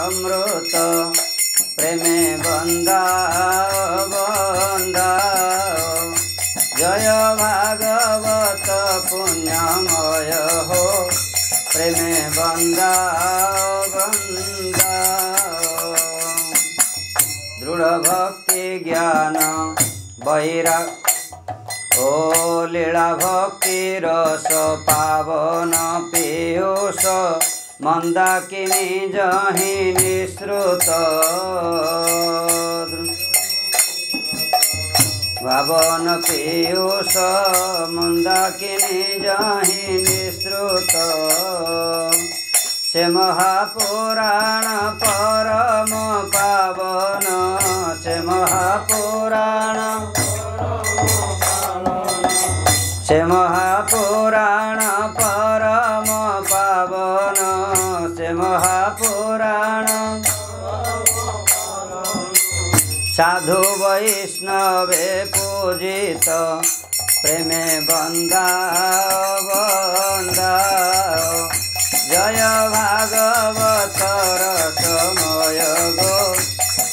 अमृत प्रेमे बंदाओ बंदाओ। जय भागवत पुण्यमय हो प्रेमे बंदाओ बंदाओ। दृढ़ भक्ति ज्ञान वैराग ओ लीला भक्ति रस पावन पीयूष मंदाकिनी जहि निःसृत। पावन पीयूष मंदाकिनी जहि निःसृत। से महापुराण परम पावन से महापुराण से महापुराण परम पावन से महापुराण। साधु वैष्णवे पूजित प्रेमे बंदाओ बंदाओ। जय भागवत रसमय गो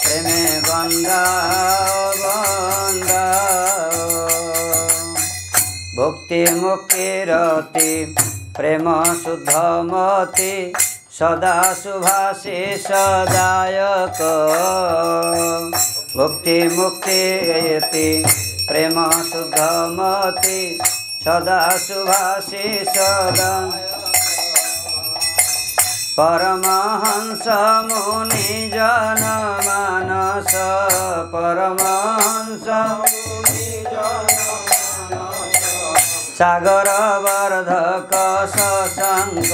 प्रेमे बंदाओ बंदाओ। भक्ति मुक्ति रति प्रेम शुद्धमति सदा शुभाशिष दायक। भक्ति मुक्ति यति प्रेम शुद्धमति सदा शुभाशिष दायक। परमहंस मुनि जन मानस परमहंस सागर वर्धक सशंक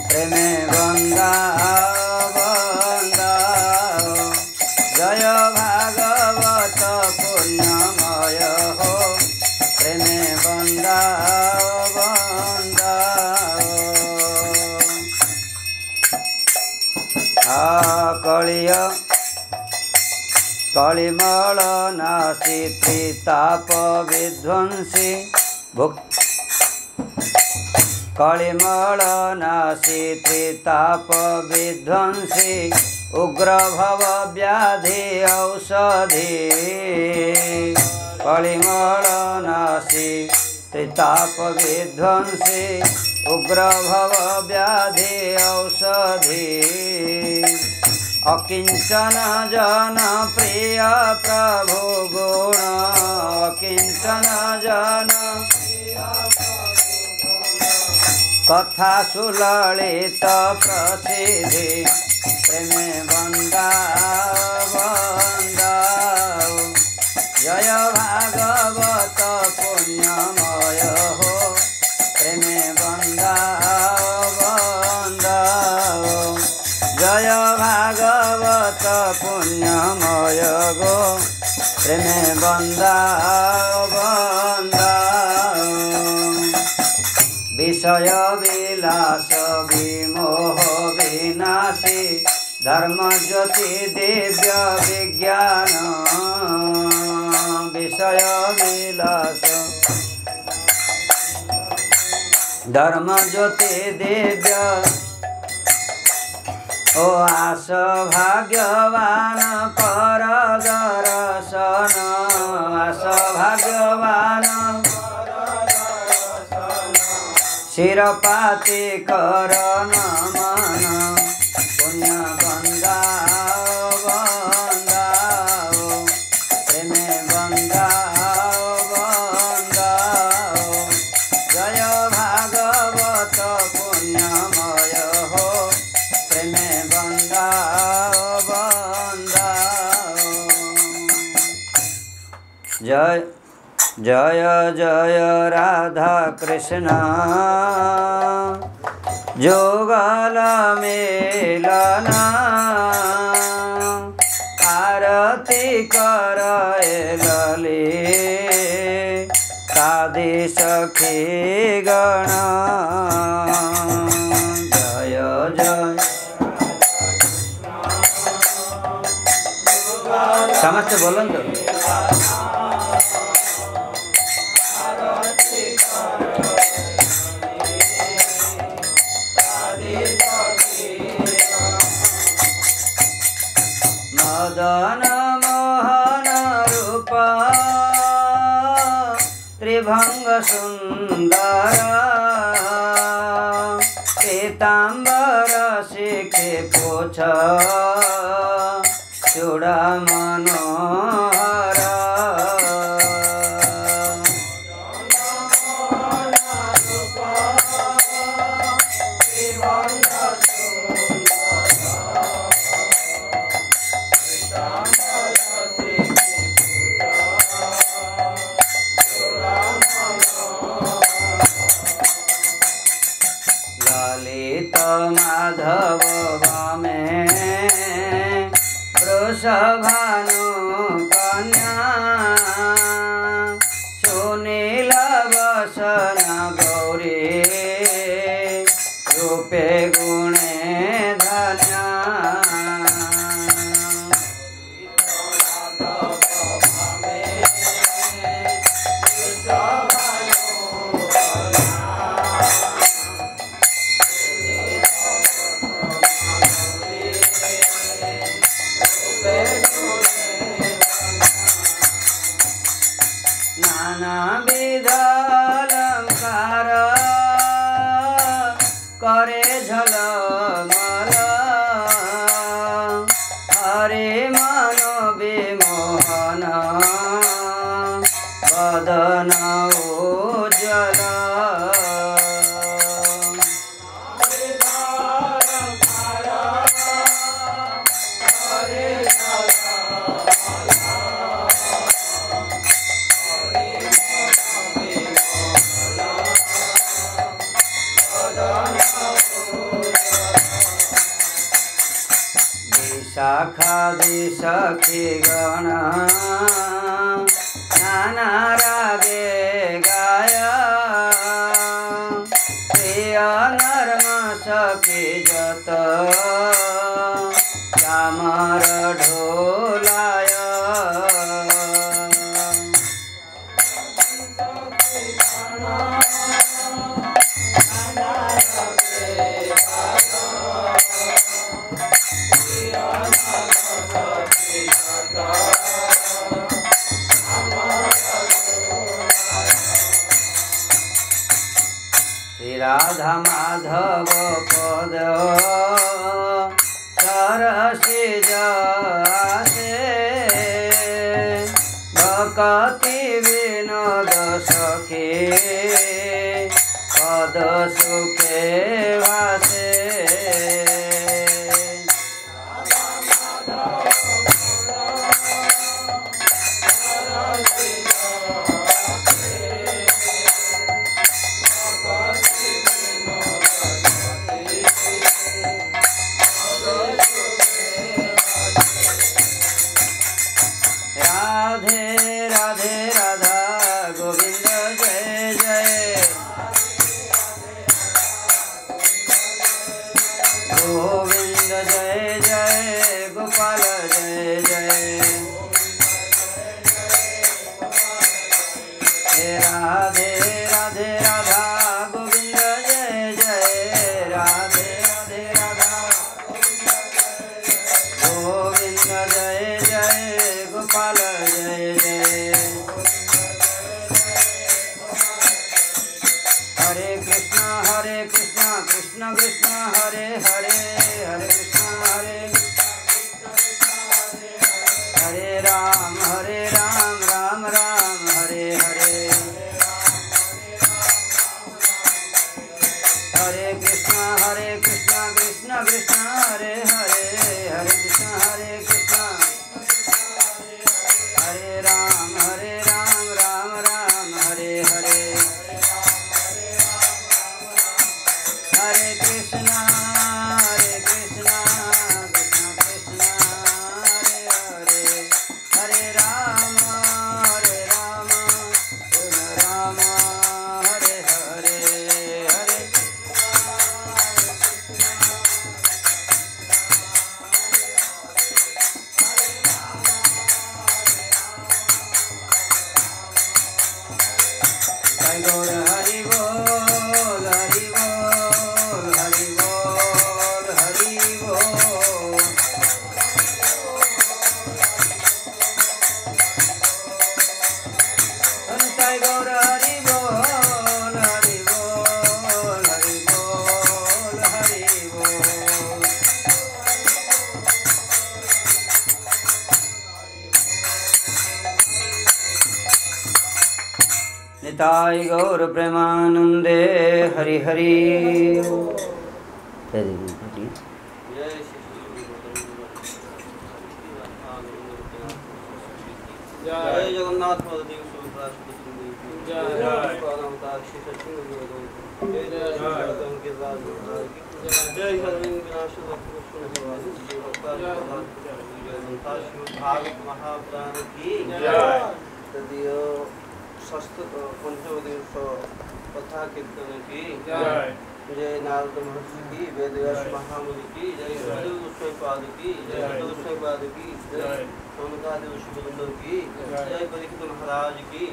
प्रेमे बंदाओ बंदाओ। जय भागवत पुण्यमय हो प्रेमे बंदाओ बंदाओ। कलिय कलिमल नासी त्रिताप विध्वंसी कलिमल नासी त्रिताप विध्वंसी उग्र भव व्याधि औषधि। कलिमल नासी त्रिताप विध्वंसी उग्र भव व्याधि औषधि। अकिंचन जन प्रिय प्रभु गुण अकिंचन जन कथा सुललित प्रसिद्धि प्रेमे बंदाओ बंदाओ। जय भागवत पुण्यमय हो प्रेमे बंदाओ बंदाओ। जय भागवत पुण्यमय गो प्रेमे बंदाओ बंदाओ। विषय विलास विमोह विनाशी धर्म ज्योति दिव्य विज्ञान। विषय विलास धर्म ज्योति दिव्य ओ आस भाग्यवान पर दर्शन आस भाग्यवान शिरपाति कर नमन पुण्य बंदाओ बंदाओ प्रेमे बंदाओ बंदाओ। जय भागवत पुण्यमय हो प्रेमे बंदाओ बंदाओ। जय जय जय राधा कृष्ण जोगल मेलना आरती कर लली कादी सखी गण। जय जय समस्त बोलंतु मदन मोहन रूप त्रिभंग सुंदर पीताम्बर शिखे पोछ चूड़ा मनोहर ललित माधव में वृषभानु कन्या सुनील वसन गौरी रूपे गुणे धन्या नानाविध अलंकार करे झलमल हरे मनो विमोहन वदन उज्ज्वल शाखा सखी गण नाना रागे गाय प्रिय नर्म सखी जत चामर ढोलाय राधा माधव पद सरसी जासे भक्ति विनोद सखी पद सुखे भासे राधे राधे राधा गोविंद जय जय गोविंद जय जय गोपाल जय जय राधे राधे राधा गोविंद जय जय राधे राधे राधा गोविंद जय जय गोपाल जय जय हरे कृष्ण कृष्ण कृष्ण हरे हरे हरे कृष्ण हरे राम राम राम हरे हरे हरे कृष्ण कृष्ण कृष्ण हरे हरे हरे कृष्ण हरे राम राम राम हरे हरे हरे कृष्ण कृष्ण कृष्ण हरे हरे हरे राम राम हरे हरे हरे निताय गौर प्रेमानंदे हरि हरि। जय जगन्नाथ बलदेव भागवत महापुराण की तदीय पंचमदिवस कथा कीर्तन की जय नारद महर्षि की, वेदव्यास महामुनि की जय, सुखदेव गोस्वामी पाद की जय, गोस्वामी पाद की जय, सोनकादि ऋषिवृंदों की जय, परीक्षित महाराज की,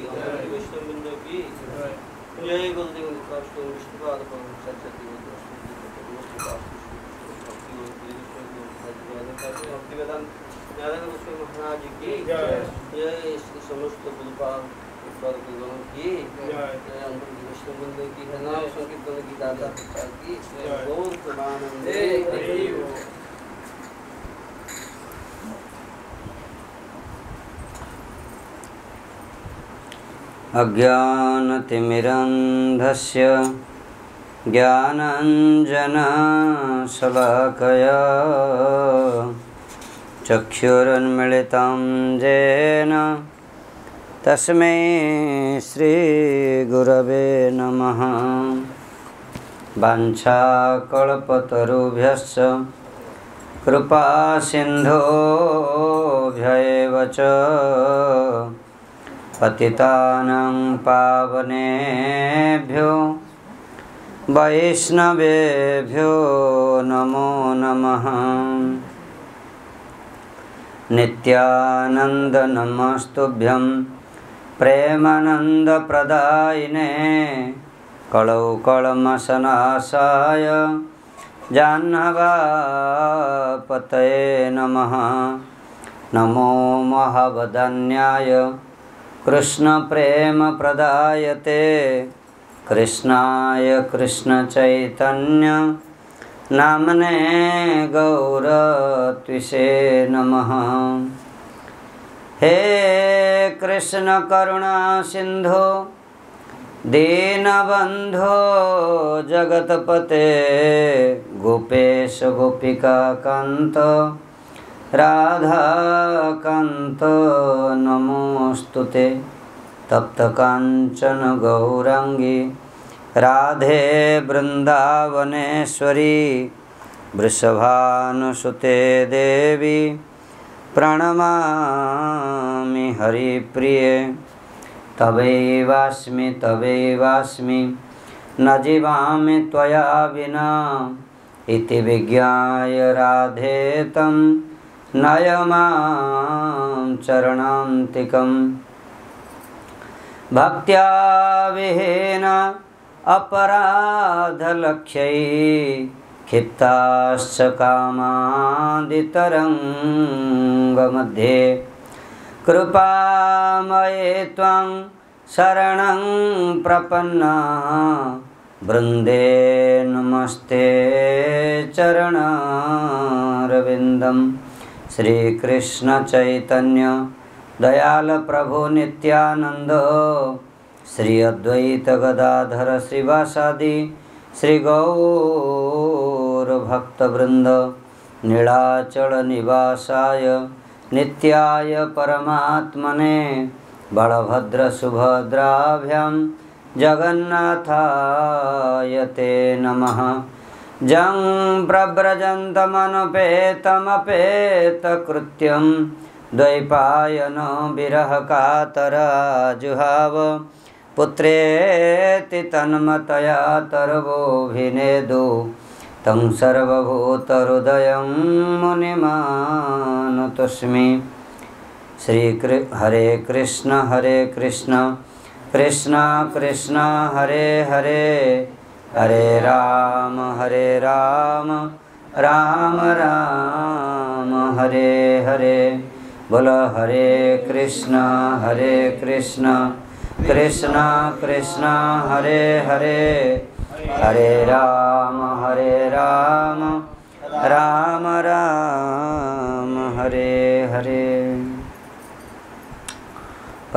वैष्णववृंदों की जय, गुरुदेव विष्णुपाद सरस्वती भक्तिवेदांत नारायण गोस्वामी महाराज की जय, समस्त गुरुपाद गणों की विष्णुवृंद की नाम संकीर्तन की दाता प्रसाद की गौर प्रेमानंदे। अज्ञानतिमिरन्धस्य ज्ञानाञ्जनशलाकया चक्षुरुन्मिलितं येन तस्मै श्रीगुरवे नमः। वाञ्छाकल्पतरुभ्यश्च कृपासिन्धुभ्यैव च पतितानां पावनेभ्यो वैष्णवेभ्यो नमो नमः। नित्यानन्द नमस्तुभ्यं प्रेमानन्दप्रदायिने कलौ कलमशनाशाय जाह्नवापतये नमः। नमो महावदन्याय कृष्णप्रेमप्रदायते कृष्णाय कृष्णचैतन्य नामने गौरत्विषे नमः। हे कृष्ण करुणा सिंधु दीनबंधो जगतपते गोपेश गोपिका कांत राधा कांत नमोस्तुते। तप्त कांचन गौरांगी राधे वृंदावनेश्वरी वृषभानुसुते देवी प्रणमामि हरिप्रिये। तवैवास्मि तवैवास्मि न जीवामि त्वया विना इति विज्ञाय राधे तं नयमां चरणान्तिकम्। भक्त्या विहीन अपराधलक्ष्यै क्षिप्ताश्च कामादितरङ्गमध्ये कृपामये त्वां शरणं प्रपन्ना वृन्दे नमस्ते चरणारविन्दं। श्रीकृष्ण चैतन्य दयाल प्रभु नित्यानंद श्री अद्वैत गदाधर श्रीवासादि श्री गौर भक्तवृंद नीलाचल निवासाय नित्याय परमात्मने बलभद्र सुभद्राभ्यां जगन्नाथाय ते नमः। जं प्रव्रजन्तमनुपेतमपेतकृत्यं द्वैपायनो विरह कातरा जुहाव पुत्रेति तन्मतया तरवोऽभिनेदु तं सर्वभूतहृदयं मुनिमानतोऽस्मि। हरे कृष्ण कृष्ण कृष्ण हरे हरे हरे राम राम राम हरे हरे। बोलो हरे कृष्ण कृष्ण कृष्ण हरे हरे हरे राम राम राम हरे हरे।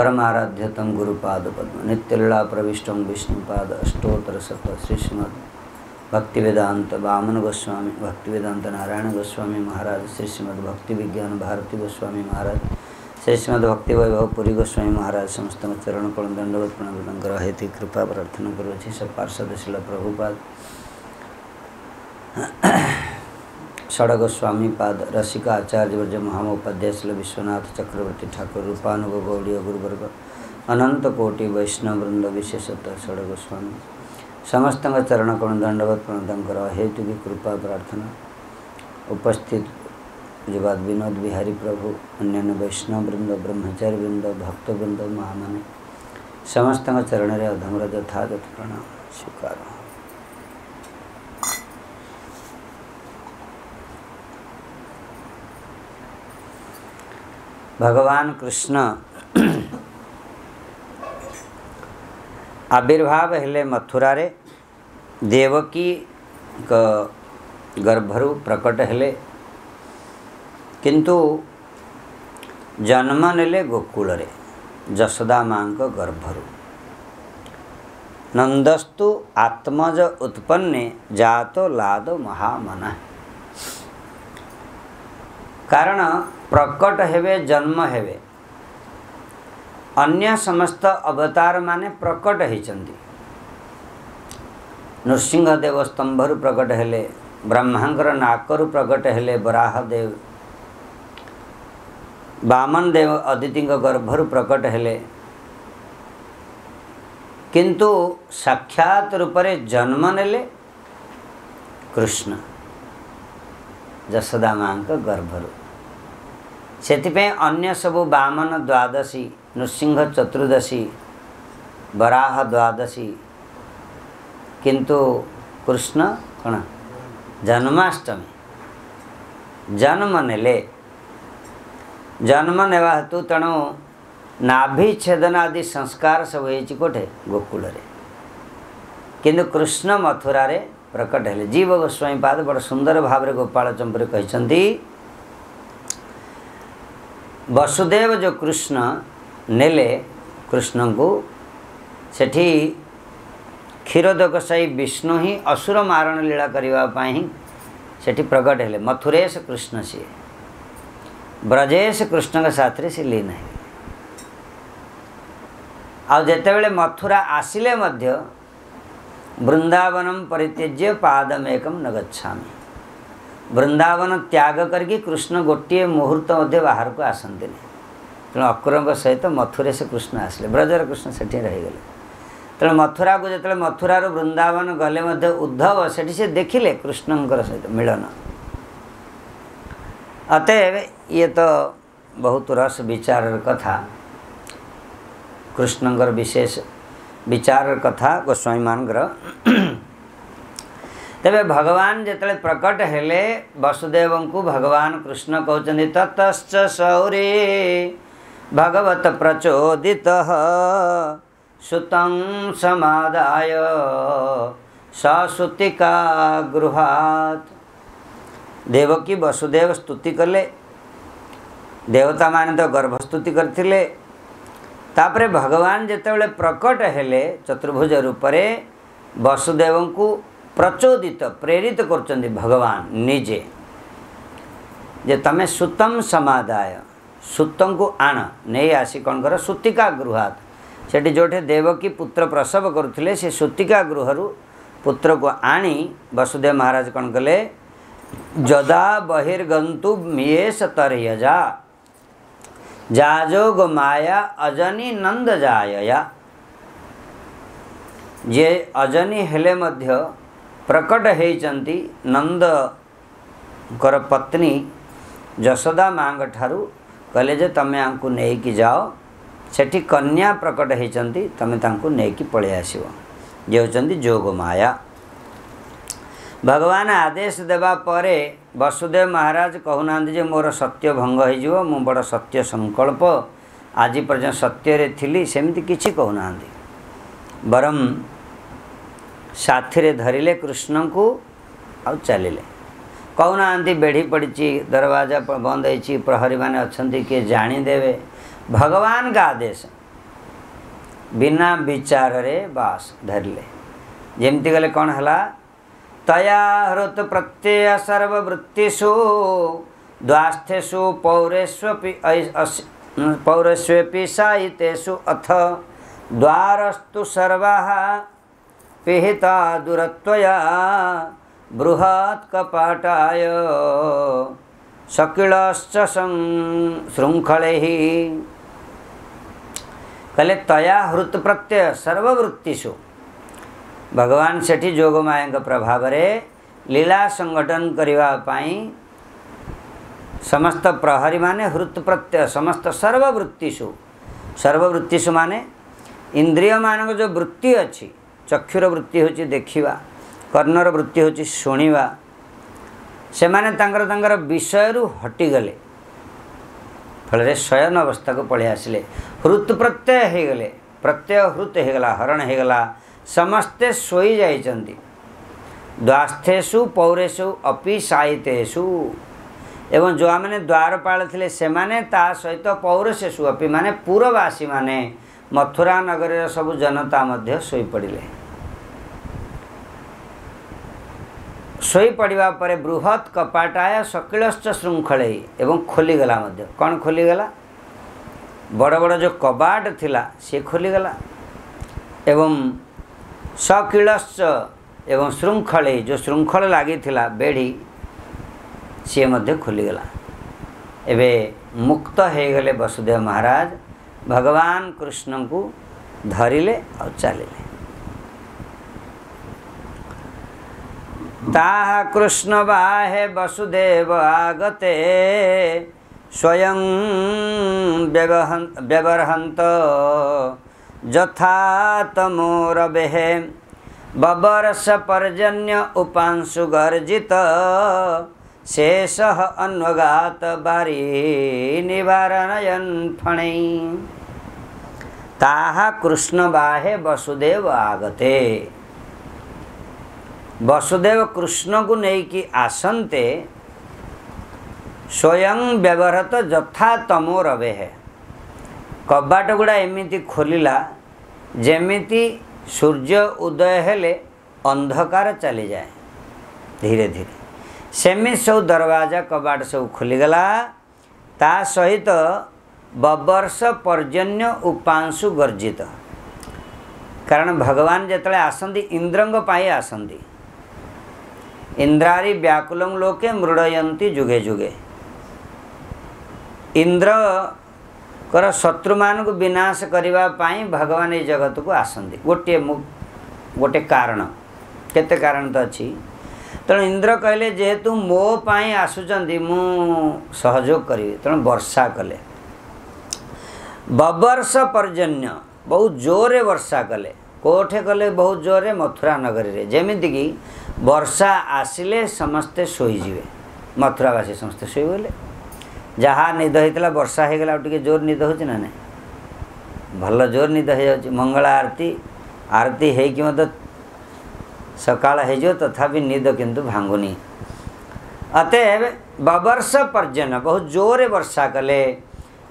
परमाराध्य तम गुरुपाद पद्म नित्यलीला प्रविष्टम विष्णुपाद अष्टोत्तर शत श्रीश्रीमद भक्तिवेदांत वामन गोस्वामी भक्तिवेदांत नारायण गोस्वामी महाराज श्रीश्रीमद भक्ति विज्ञान भारती गोस्वामी महाराज श्रीश्रीमद भक्ति वैभव पुरी गोस्वामी महाराज समस्त चरण कण दंडवत प्रणाम कर हेतु कृपा प्रार्थना करुँच सब पार्षद शिल प्रभुपाद षडगोस्वामी पाद रसिका आचार्य वर्ज महामोपाध्याय शिल विश्वनाथ चक्रवर्ती ठाकुर रूपानुग गौड़ीय गुरुवर्ग अनंत कोटि वैष्णव वृंद विशेषतः षडगोस्वामी समस्त चरण कण दंडवत प्रणतम कर हेतु की कृपा प्रार्थना उपस्थित पूज्यपाद विनोद बिहारी प्रभु अन्यान्य वैष्णव वृंद ब्रह्मचारी वृंद भक्त वृंद महामाने समस्त चरण रे अधमर यथायथ प्रणाम स्वीकार। भगवान कृष्ण आविर्भाव हेले मथुरा रे देवकी गर्भरु प्रकट हेले किंतु जन्म नेले गोकुल रे जशोदा मां गर्भरु नंदस्तु आत्मज उत्पन्ने जातो लादो महामना कारण प्रकट हेवे जन्म हेवे अन्य समस्त अवतार माने प्रकट होइचंदी नृसिंहदेव स्तंभरु प्रकट हेले ब्रह्मांकर नाकरु प्रकट हेले वराहदेव वामन देव अदिति गर्भरु प्रकट हेले किंतु साक्षात रूपरे जन्म नेले कृष्ण जशोदा मां गर्भरु सेतिपे अन्य सबु वामन द्वादशी नृसिंह चतुर्दशी वराह द्वादशी किंतु कृष्ण कण जन्माष्टमी जन्म नेले जन्म नेवा हेतु तेणु नाभि छेदन आदि संस्कार सब होइछि कोठे गोकुल रे किंतु कृष्ण मथुरा रे प्रकट हेले जीव गोस्वामी पाद बड़ सुंदर भाव रे गोपाल चंपर कहिसंती वसुदेव जो कृष्ण नेले कृष्ण को सेठी क्षीरोदकसाई विष्णु ही असुर मारण लीला करने पाई सेठी प्रकट हेले मथुरेश कृष्ण सी ब्रजेश कृष्ण के साथ रे से लीन है आ जेते बेले मथुरा आसिले मध्य वृंदावनम परित्यज्य पादमेकम न गच्छामि वृंदावन त्याग करके कृष्ण गोटे मुहूर्त मध्य बाहर को आसते तेणु अक्रूर सहित मथुरे से कृष्ण आसिले ब्रजर कृष्ण सेठी रहीगले तेणु मथुरा को जो मथुरा वृंदावन गले मध्य उद्धव सेठी से देखिले कृष्णंकर सहित मिलन अतएव ये तो बहुत रस विचार कथा कृष्णंकर विशेष विचार कथा गोस्वामी मानकर तेबे भगवान जेतले प्रकट हेले वसुदेव को भगवान कृष्ण कहते ततश्च सौरे भगवत प्रचोदितः सुतं समादाय ससुतिका गृहात् देवकी वसुदेव स्तुति कले देवता माने तो गर्भस्तुति करथिले तापरे भगवान जेतेबेले प्रकट हेले चतुर्भुज रूपरे वसुदेव को प्रचोदित प्रेरित करचंदी भगवान निजे जे तमे सुतम समादाय सुतम को आण नहीं आसी कौन कर सुतिका गृहात सेठी जोठे देवकी पुत्र प्रसव करुथिले से सुतिका गृहरु पुत्र को आनी वसुदेव महाराज कौन कले जदा बहिर्गंतु मियेश तरयजा जाजोग माया अजनी नंद जायया जे अजनी हेले मध्य प्रकट होइचंती नंद कर पत्नी जशोदा मांग ठारू कहले जे तमे आंकु नेकी जाओ सेठी कन्या प्रकट होइचंती तमे तांकु नेकी पळे आसीबो जे होचंती जोग माया भगवान आदेश देवा परे वसुदेव महाराज कहूना जे मोर सत्य भंग हो मु बड़ सत्य संकल्प आज पर्यंत सत्य रे थिली सेमती किछि कहूना बरम साथी रे धरिले कृष्ण को आ चलिले कहूना बेढ़ी पड़ी दरवाजा बंद होती प्रहरी माने अच्छा किए जानी देवे भगवान का आदेश बिना विचार रे बास धरले जेमती गले कौन हला तया हृत प्रत्यय सर्ववृत्तिषु द्वास्थेषु पौरेष्वेपि साहितेषु अथ द्वारस्तु सर्वाः पिहिता दुरत्वया बृहत् कपाटाय सकिलश्च शृंखलैः कले तया हृत प्रत्यय सर्ववृत्तिषु भगवान सेठी जोगमाया प्रभाव रे लीला संगठन करने पाई समस्त प्रहरी माने हृत प्रत्यय समस्त सर्ववृत्तिषु माने इंद्रिय मान जो वृत्ति अच्छी चक्षुर वृत्ति होची देखिवा कर्णर वृत्ति होची शुणिवा से माने तांकर विषय रु हटिगले फल शयन अवस्था को पढ़े आसिले हृत प्रत्यय हो गले प्रत्यय हृत होगला हरण होगला समस्ते शोई जाइछन्ति द्वास्थेषु पौरेषु अपि साहितेषु एवं जो मैंने द्वारपाल थे से ता सहित पौरसेषु अपि माने पूर्ववासी माने मथुरा नगर सब जनता मध्य शोई पड़िले शोई पड़ा पर बृहत् कपाटाय सकिलश्च शृंखल एवं खोलीगला मध्य कौन खोलीगला बड़ बड़ जो कबाट थिला सी खोलीगला एवं सकिलश्च एवं शृंखल जो शृंखल लगी थिला बेढ़ी सी मध्य खोलीगला एबे मुक्त हो गले वसुदेव महाराज भगवान कृष्ण को धरिले और चलिले ताह कृष्ण बाहे वसुदेव आगते स्वयं व्यवहंत जथा तमोरवेः बबर्ष पर्जन्य उपांशु गर्जित शेषः अन्वगात बारी निवारणयन फणै ताह कृष्ण बाहे वसुदेव आगते वसुदेव कृष्ण को नहीं कि आसंते स्वयं व्यवहृत जथा तमो रवे है कबाट गुड़ा एमिति खोलिला जेमिति सूर्य उदय हेले अंधकार चली जाए धीरे धीरे सेमि सब दरवाजा कबाट सब खोलीगला ता सहित बबर्ष पर्जन्य उपांशु गर्जित कारण भगवान जिते आसंती इंद्रंग पाई आसंती इंद्रारी व्याकुलं लोके मृडयंती जुगे जुगे इंद्र कर शत्रु मान को विनाश करने पाई भगवान ये जगत को आसंती गोटे कारण केते कारण तो अच्छी तेणु इंद्र कहले जेहेतु मो पाई आसुचंदी मु सहयोग करी तेणु वर्षा कले बबर्ष पर्जन्य बहुत जोरे वर्षा कले कोठे कले बहुत जोरे मथुरा नगरी रे जेमिति की वर्षा आसिले समस्ते शोईजिवे मथुरावासी समस्ते शोईगले जहाँ निद होता वर्षा हो गला टे जोर निद हो ना भल जोर निद हो जाए मंगला आरती आरती हो सकाळ हो तथापि निद किंतु भांगुनी अतएव बबर्ष पर्जन्य बहुत जोरे वर्षा कले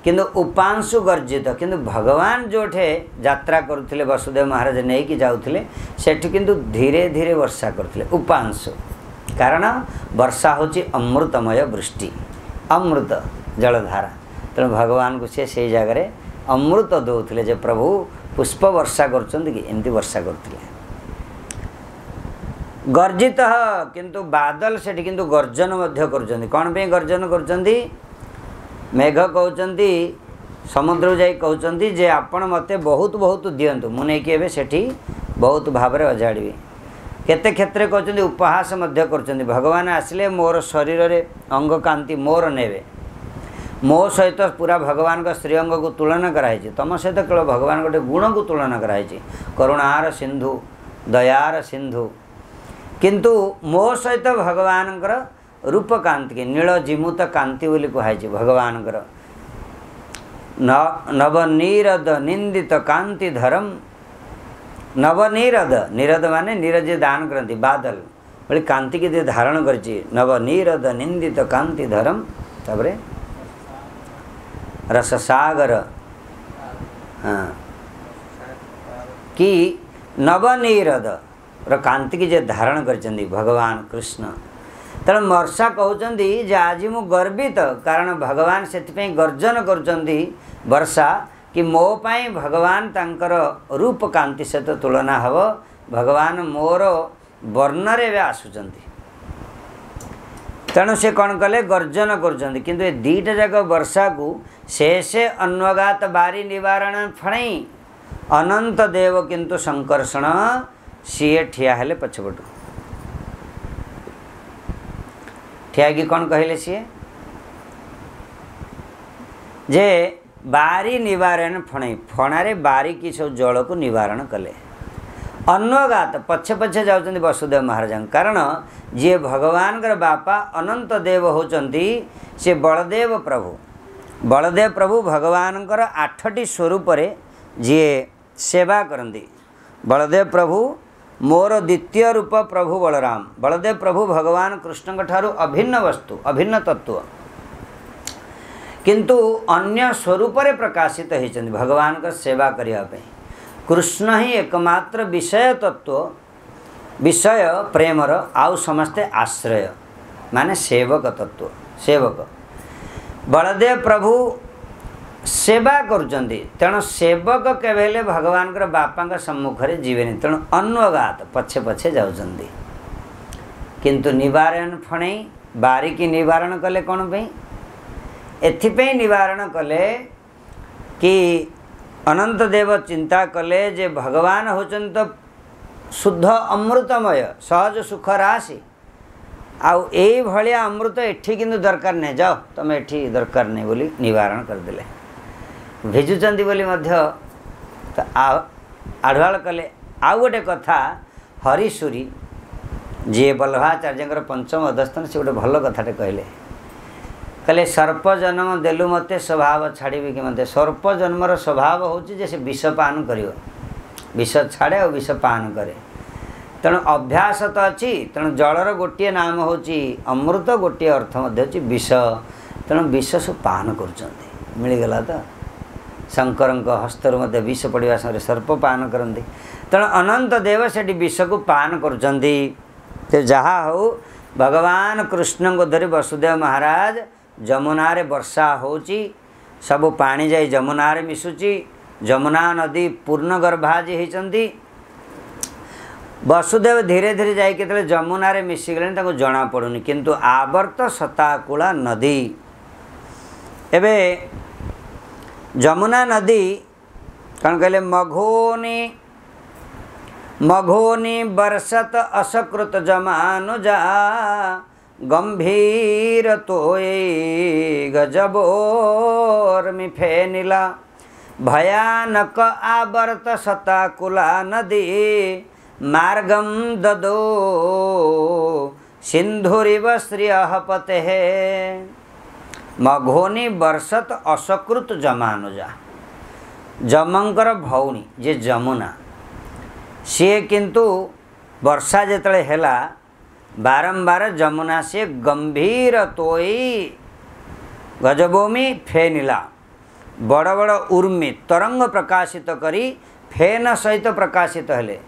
किंतु उपांशु गर्जित किंतु भगवान जोठे यात्रा करुले वसुदेव महाराज नहीं कि जाउथिले सेठी किंतु धीरे धीरे वर्षा करथिले उपांशु कारण वर्षा होची अमृतमय वृष्टि अमृत जलधारा तेणु भगवान को से जगह अमृत दौले जे प्रभु पुष्प वर्षा करछन्ति कि एमती वर्षा करथिले गर्जित किंतु बादल सेठी किंतु गर्जन मध्य करछन्ति कोन पे गर्जन करछन्ति मेघ कहते समुद्र जाई कहते जे आपण मते बहुत बहुत दियंतु मु नहीं कि सेठी बहुत भाव में अजाड़ी केते क्षेत्र कहते उपहास मध्य करछन्ति भगवान आसिले मोर शरीर रे अंग कांति मोर नेबे मो सहित पूरा भगवान का श्री अंग को तुलना कराई तम सहित केवल भगवान गोटे गुण को तुलना कराई करुणार सिंधु दयार सिंधु किंतु मो सहित भगवान रूप कांति के नील जिमुत कांति बोली कहुई भगवान नवनीरद निंदित कांति धरम नवनीरद नीरद माने नीरज दान करती बादल बोली कांति के धारण कर नवनीरद निंदित कांति धरम तबरे रससागर हाँ कि नवनीरदर कांति की जे धारण कर भगवान कृष्ण तेणु वर्षा कहते जे आज मु गर्वित कारण भगवान से गर्जन कर वर्षा कि मो पाई भगवान तांकर रूप कांति सहित तुलना हब भगवान मोर वर्णरे आसुचंती तेणु से कौन कले गर्जन कर किंतु ए दीटा जाक वर्षा को से अन्वगात बारी निवारण फणई अनंत देव किंतु संकर्षण सीए ठिया हेले पछपटू ठिया कि कौन कहले सीए जे बारी निवारण फणई फणारे बारी की सब जल को निवारण कले अन्वगात पछे पछे जाउछन्ति वसुदेव महाराज कारण जी भगवान बापा अनंत देव होचंती से बलदेव प्रभु भगवान 8टी स्वरूप जी सेवा करती बलदेव प्रभु मोर द्वितीय रूप प्रभु बलराम बलदेव प्रभु भगवान कृष्ण ठारू अभिन्न वस्तु अभिन्न तत्व किंतु अन्य स्वरूप प्रकाशित होती भगवान का सेवा करने कृष्ण ही एकमात्र विषय तत्व विषय प्रेमर आउ समस्ते आश्रय माने सेवक तत्व सेवक बलदेव प्रभु सेवा करुचंदी तेणु सेवक केवल भगवान बापा सम्मुखरे जीवेनि तेणु अन्वगात पछे पछे जाउचंदी किंतु निवारण फणई बारिकी निवारण कले कौन पे एथिपे निवारण कले कि अनंत देव चिंता कले जे भगवान होचन तो शुद्ध अमृतमय सहज सुख राशि आउ ए भलिया अमृत एठी किंतु दरकार नहीं जाओ तुम एठी दरकार नहीं बोली निवारण करदेले भेजुचंदी बोली मध्य तो आढ़ुआल कले आउ गोटे कथा हरिसूरी जी वल्लभाचार्य पंचम अधस्थान से गोटे भल कथाटे कहले कहले सर्प जन्म देलु मते स्वभाव छाड़ी कि मते सर्प जन्मर स्वभाव होची से विष पान करियो विष छाड़े और विष पान करे तेणु अभ्यास तो अच्छी तेणु जलर गोटे नाम होची अमृत गोटे अर्थ मध्य होची विष तेणु विष सब पान करुचंती मिलगला तो शंकर हस्तर मध्य विष पड़ा समय सर्प पान करती तेणु अनंत देव से विष को पान करुचंती तो जहाँ हो भगवान कृष्ण को धरी वसुदेव महाराज जमुना रे वर्षा होची सब पानी जाई जमुना रे मिसुची जमुना नदी पूर्ण गर्भाजी होती वसुदेव धीरे धीरे जाए जमुना रे मिसी गले जना पड़ुनी किंतु आवर्त सताकुला नदी एबे जमुना नदी कौन कहले मघोनी वर्षत असकृत जमानुजा गंभीर तोये गजबोर्मि फेनिला भयानक आवर्त सताकुला नदी मार्गम ददो सिंधुरिव श्रियः पते मघोनी वर्षत असकृत जमानुजा जमंकर भौणी जे जमुना सी किंतु वर्षा जेतले हेला बारंबार जमुना से गंभीर तोई गजभूमि फेनिला बड़ बड़ उर्मी तरंग प्रकाशित करी फेन सहित प्रकाशित हेले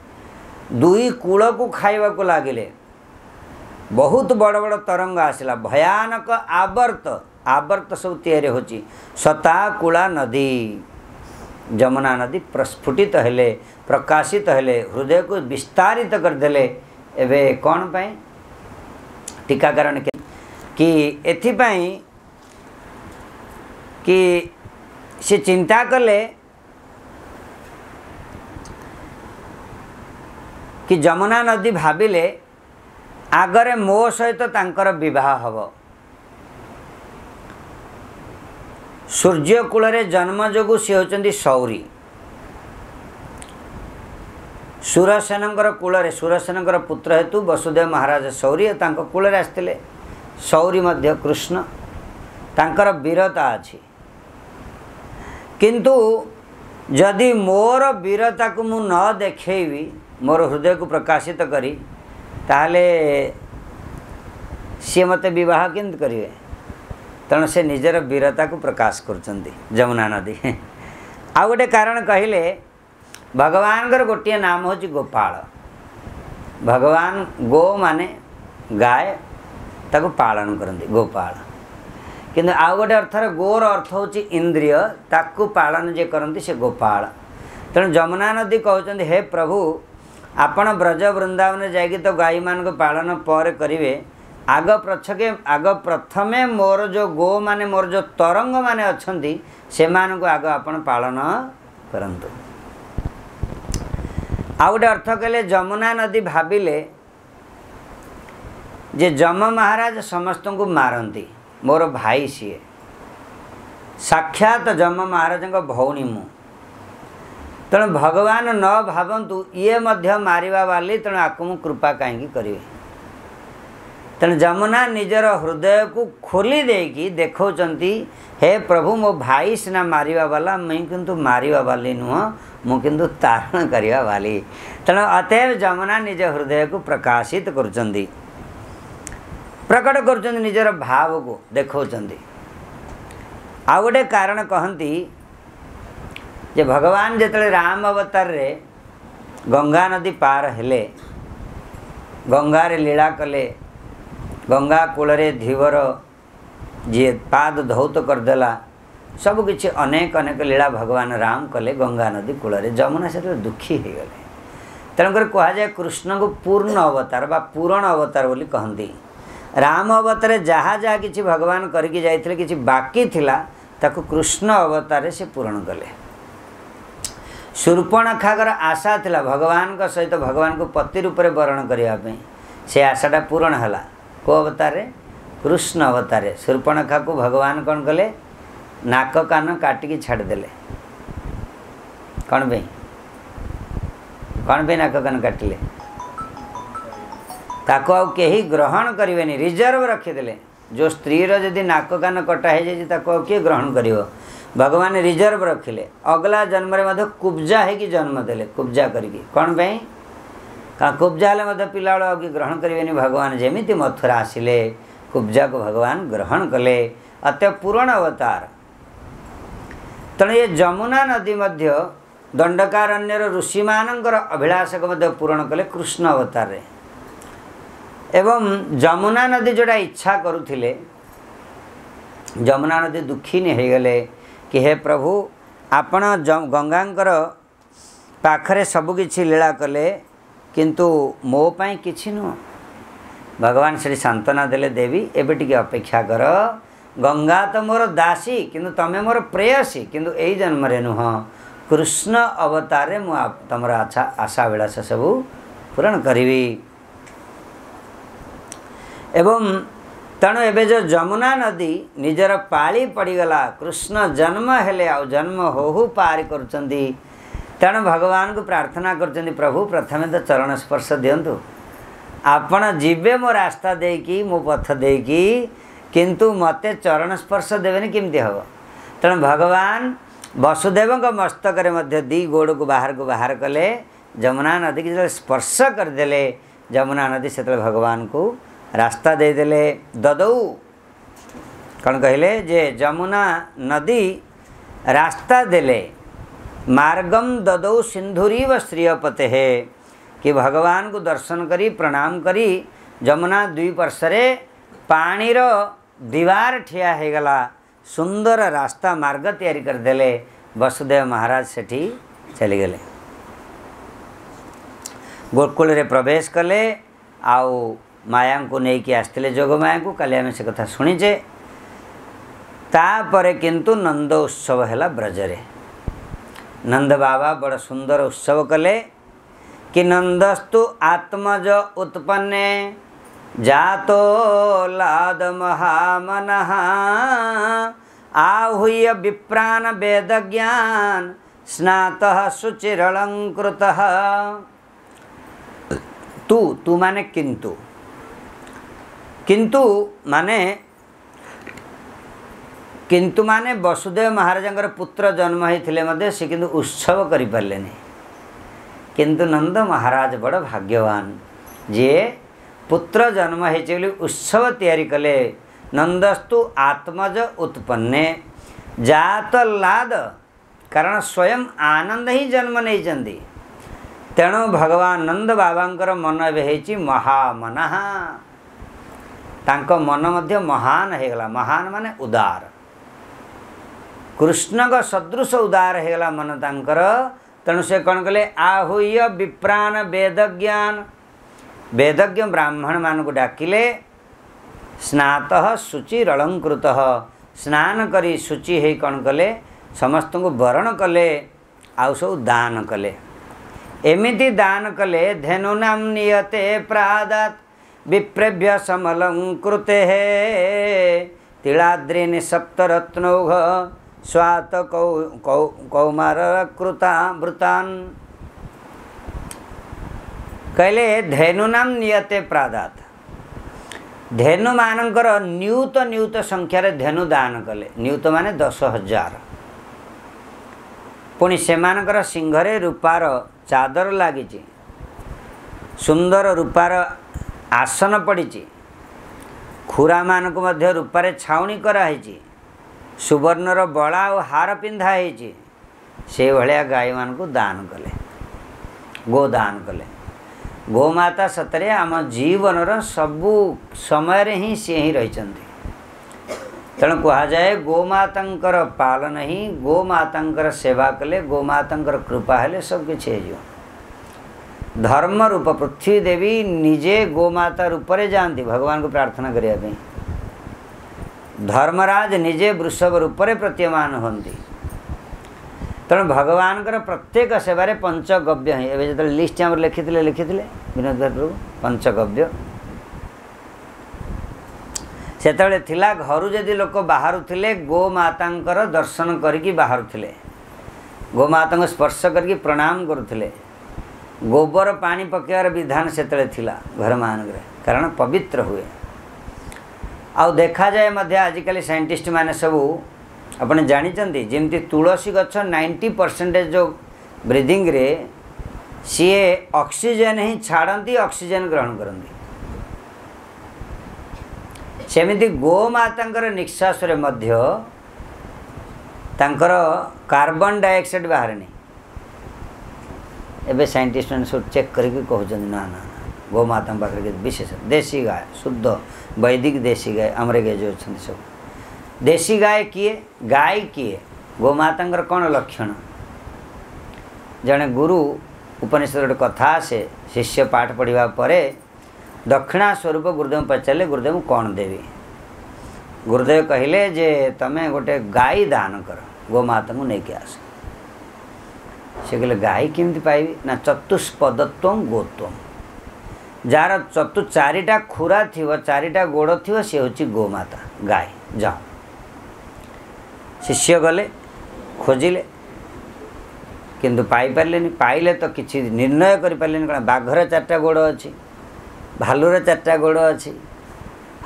दुई कूल को खाइबा को लागिले बहुत बड़ बड़ तरंग आसला भयानक आवर्त आवर्त सब तैयारी होची सताकुला नदी जमुना नदी प्रस्फुटित हेले प्रकाशित हेले हृदय को विस्तारित करदेले एबे कौन पाए टीकाकरण कि एथिपाई कि से चिंता कले कि जमुना नदी भाविले आगरे मो सहित तांकर विवाह हब सूर्य कूल रे जन्म जोगु सी होचंदी सौरी सुरसेनकर कूल रे सुरसेनकर पुत्र हेतु वसुदेव महाराज सौरी तांको कूल रे आस्तिले सौरी मध्य कृष्ण तांकर वीरता अछि किंतु जदि मोर वीरता को मु न देखेबी मोर हृदय को प्रकाशित करी ताहले सी मते विवाह किंत करिवे तेणु से निजर वीरता को प्रकाश करचंदी जमुना नदी आ गोटे कारण कहले भगवान गोटे नाम हूँ गोपाल। भगवान गो माने गाय ताको पालन करते गोपाल। किंतु आउ गोटे अर्थर गोर अर्थ हूँ इंद्रिय ताकू पालन जे करती से गोपाल। तेणु जमुना नदी कहते हे प्रभु आपण ब्रज वृंदावन जाइए तो गाई मान को पालन पर करेंगे आग प्रछके आग प्रथमे मोर जो गो माने मोर जो तरंग माने अच्छी से आग आपण पालन करंतु। आउ गोटे अर्थ कहले जमुना नदी भाविले जे जम महाराज समस्त को मारती मोर भाई सी साक्षात जम महाराज भौणी मु तेणु भगवान न भावतु ये मध्य मारिबा वाली तेणु आकु मु कृपा कहीं करें। तेणु जमुना निजर हृदय को खोली देकी देखौचंती हे प्रभु मो भाई सिना मारिबा वाला मुई किंतु मारिबा वाली नुह मु किंतु तारण करिबा वाली। तेणु अतएव जमुना निज हृदय को प्रकाशित करुचंती प्रकट करुचंती निजर भाव को देखौचंती। आउ गोटे कारण कहती जे भगवान जिते राम अवतार रे गंगा नदी पार हेले गंगारे लीला कले गंगा कूल धीवर जी पाद धौत करदेला सबकि अनेक अनेक लीला भगवान राम कले गंगा नदी कूल जमुना से दुखी हो गले। तेणुकर कहुए कृष्ण को पूर्ण अवतार बा पूरण अवतार बोली कहती। राम अवतार जहाँ जहाँ कि भगवान करके जाइए कि बाकी थिला ताकू कृष्ण अवतार से पूरण कले। शूर्पणखागर आशा थिला भगवान का सहित भगवान को पति रूप में वर्ण करने से आशाटा पूरण है को अवतार कृष्ण अवतार। शूर्पणखा को भगवान कौन कले नाक कान काटिकी छाड़देले कौन पे नाक कान काटिले ताको आउ कहीं ग्रहण करें रिजर्व रखीदे। जो स्त्रीर जदि नाक कान कटा हो जाए किए ग्रहण कर भगवान रिजर्व रखिले। अगला जन्म रे कुब्जा है जन्म देले कुब्जा करके कौन पे कारण कुब्जा हेल्ले पिला कि ग्रहण करें भगवान जमी मथुरा आसिले कुब्जा को भगवान ग्रहण कले अत पूर्ण अवतार। तेणु ये जमुना नदी मध्य दंडकारण्यर ऋषि मानकर अभिलाषक पूरण कले कृष्ण अवतार रे। एवं जमुना नदी जोड़ा इच्छा करुथिले जमुना नदी दुखी नहीं गले कि हे प्रभु आपण गंगांकर पाखरे सबकिछि लीला कले किंतु मो पाई किछि नुह। भगवान श्री सांत्वना देले देवी एबे टिके अपेक्षा कर गंगा तो मोर दासी किंतु तमे मोर प्रेयसी किंतु एई जन्म रे नुह कृष्ण अवतार रे मु तमर आशा विलास सबू पूरण करिवी। एवं तेणु एबे जो जमुना नदी निजर पाली पड़गला कृष्ण जन्म हेले आ जन्म हो पार करुचंदी। तेणु भगवान को प्रार्थना करुचंदी प्रभु प्रथमे तो चरण स्पर्श दियंतु आपण जीवे मो रास्ता देकी मो पथ देकी किंतु मते चरण स्पर्श देवेनि केमती हम। तेणु भगवान वसुदेव मस्तक मध्य दी गोड़ को बाहर कले जमुना नदी की जो स्पर्श करदे जमुना नदी से भगवान को रास्ता दे देले ददौ कौन कहले जे जमुना नदी रास्ता देले मार्गम ददौ सिंधुरीव श्रियपते है कि भगवान को दर्शन करी प्रणाम करी जमुना द्वीप पार्श्वे पानीर दीवार ठिया हो गला सुंदर रास्ता मार्ग तैयारी करदेले। वसुदेव महाराज सेठी चली गले गोकुल रे प्रवेश कले आउ माया को लेकिन आसते जोग माया को काली आम से कथा शुणीचे। तापर किंतु नंद उत्सव है ब्रजरे नंद बाबा बड़ सुंदर उत्सव कले कि नंदस्तु आत्मज उत्पन्ने जातो लाद महामनः आहूय विप्रान वेद ज्ञान स्नातः शुचिरलंकृतः। तू माने किंतु माने वसुदेव महाराज पुत्र जन्म होते से किंतु उत्सव करि पारले नहीं। किंतु नंद महाराज बड़ भाग्यवान जे पुत्र जन्म होली उत्सव तैयारी कले। नंदस्तु आत्मज उत्पन्ने जात लाद कारण स्वयं आनंद ही जन्म नहीं। तेणु भगवान नंद बाबांकर मन ए महामन, तांको मन मध्य महान हो गला। महान माने उदार, कृष्ण का सदृश उदार हो गला मन तांकर। तेणु से कौन कले आहूय विप्राण वेदज्ञान, वेदज्ञ ब्राह्मण मान को डाकिले। स्नातः शुचि अलंकृत, स्नान करी शुचि है कौन कले समस्त को वरण कले, आउ सब दान कले। एमिति दान कले धेनुनाम नियते प्रादात विप्रेभ्य समलंकृते तिलाद्रीनि सप्तरत्नौघ स्वात कौमारकृता वृतान। कहले धेनुनाम नियते प्रादात, धेनु मानकर न्यूत न्यूत संख्यार धेनु दान कले। न्यूत माने 10,000। पुणी सेमानकर सिंघरे रूपार चादर लगी, सुंदर रूपार आसन पड़ी, खुरा मान को मध्य रूपारे छाउणी कराई, सुवर्णर बड़ा और हार पिंधाई, से भलिया गाय मान को दान कले, गोदान कले। गोमाता सतरे आम जीवनर सबु समय ही सी ही रही। तेणु कह जाए गोमातांकर पालन ही, गोमातांकर सेवा कले, गोमातांकर कृपा हेले सब किछि हो। धर्म रूप पृथ्वी देवी निजे गोमाता रूप रे जानती भगवान को प्रार्थना करिया पे। धर्मराज निजे वृषभ रूप रे प्रतीयमान होती। तेणु भगवान प्रत्येक सेवारे पंचगव्य ही एवं जो लिस्ट आम लिखी विनोद भाई प्रभु पंचगव्य से थिला। घर जदि लोक बाहर थे गोमातांकर दर्शन करिकी बाहर थे, गोमाता को स्पर्श करके प्रणाम करुले। गोबर पानी पकेवार विधान से थिला घर मान, कारण पवित्र हुए। आउ देखा जाए मध्य आजिकल साइंटिस्ट माने सबू आपने जानी जमती तुलसी गछ 90% जो ब्रीदिंग रे सी ऑक्सीजन ही छाड़ती, ऑक्सीजन ग्रहण करती। सेमिति गोमातांकर निश्वास रे मध्य तांकर कार्बन डाइऑक्साइड बाहर नहीं। एबे साइंटिस्ट मैंने सब चेक करके कहते ना ना गोमाता पाखे विशेष देशी गाय शुद्ध वैदिक देशी गाय आमर गाय जो अच्छा सब देशी गाय किए, गाय किए, गोमाता कौन लक्षण। जड़े गुरु उपनिषद गोटे कथा से शिष्य पाठ पढ़ा पर दक्षिणा स्वरूप गुरुदेव पचारे गुरुदेव कौन देवी। गुरुदेव कहले जे तमें गोटे गाय दान कर, गोमाता को लेके आस। से कहले गाय केमती पाइबी ना चतुष्पदत्व गोत्व, जार चारिटा खुरा थी, चारिटा गोड़ थी, सी हूँ गोमाता गाय। जाओ शिष्य गले खोजिले किंतु पाई पारे, पाइले तो किसी निर्णय कर पारे कौन। बाघर 4टा गोड़ अच्छी, भालुर 4टा गोड़ अच्छी,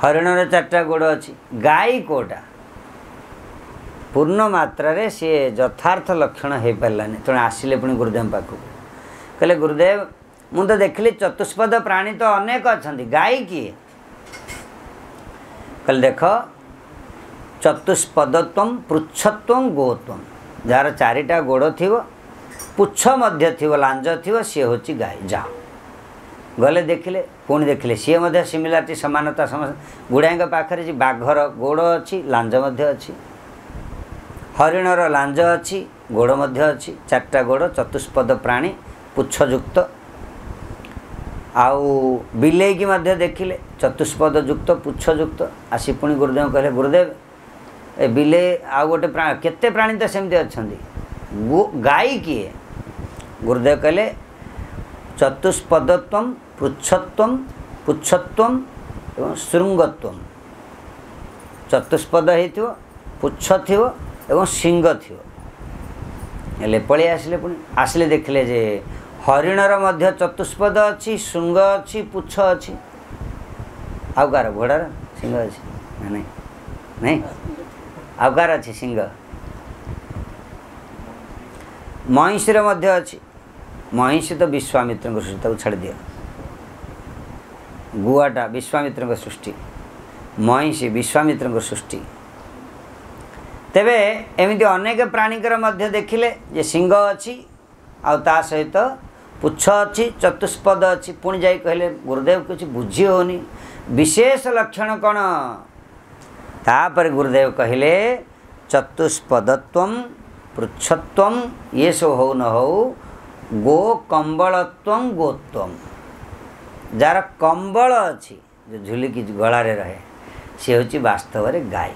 हरिणर 4टा गोड़ अच्छी, गाय कोटा पूर्ण मात्रा रे सी यथार्थ लक्षण हो पारानी। तेणु आसिले पुणी गुरुदेव पाखक कहले गुरुदेव मु तो देखली चतुष्पद प्राणी तो अनेक अच्छा, गाय किए। कहले देख चतुष्पदत्व पृच्छत्व गोत्व, जार 4टा गोड़ थी, पुछ मध्य थी, लांज थी, सी हूँ गाय। जाओ गले देखिले पुणी देखिले सी सिमिलारिटी समानता समस्त गुड़ाई पाखे जी बाघर गोड़ अच्छी, लांज अच्छी, हरिणर लांज अच्छी, गोड़ अच्छी, 4टा गोड़, चतुष्पद प्राणी पुच्छयुक्त। आउ बिले की मध्य देखिले चतुष्पद युक्त पुच्छयुक्त। आसी पुणी गुरुदेव कहले गुरुदेव ए बिले आउ गोटे प्राणी केते प्राणी तो सेमती अच्छा, गाय किए। गुरुदेव कहले चतुष्पदत्व पृच्छत्व पुच्छत्व एवं श्रृंगत्व। चतुष्पद हो पुच्छ थी एवं सिंह थी। हेले पलि आसिले पुणी आसिले देखिले जे हरिणर मध्य चतुष्पद अच्छी, श्रृंग अच्छी, पुच्छ अच्छी। आउ कार घोड़ार सिंह अच्छी नहीं नहीं आउ कार अच्छी सिंह। महिषीर मध्य अच्छी, महिषी तो विश्वामित्र सृष्टि छाड़ दिया। गुआटा विश्वामित्र सृष्टि, महिषी विश्वामित्र सृष्टि। तेबे एमती अनेक प्राणीकर मध्य देखिले जे सिंह अच्छी आउ ता सहित पुच्छ अच्छी चतुष्पद अच्छी पुणी जाई कहले गुरुदेव कुछ बुझी होनी विशेष लक्षण कौन तापर गुरुदेव कहले चतुष्पदत्वम पृच्छत्वम ये सब हो न हो गो कंबलत्वम गोत्वम जार कंबल अच्छी जो झुलिकी गलारे रहे सी हूँ वास्तव में गाय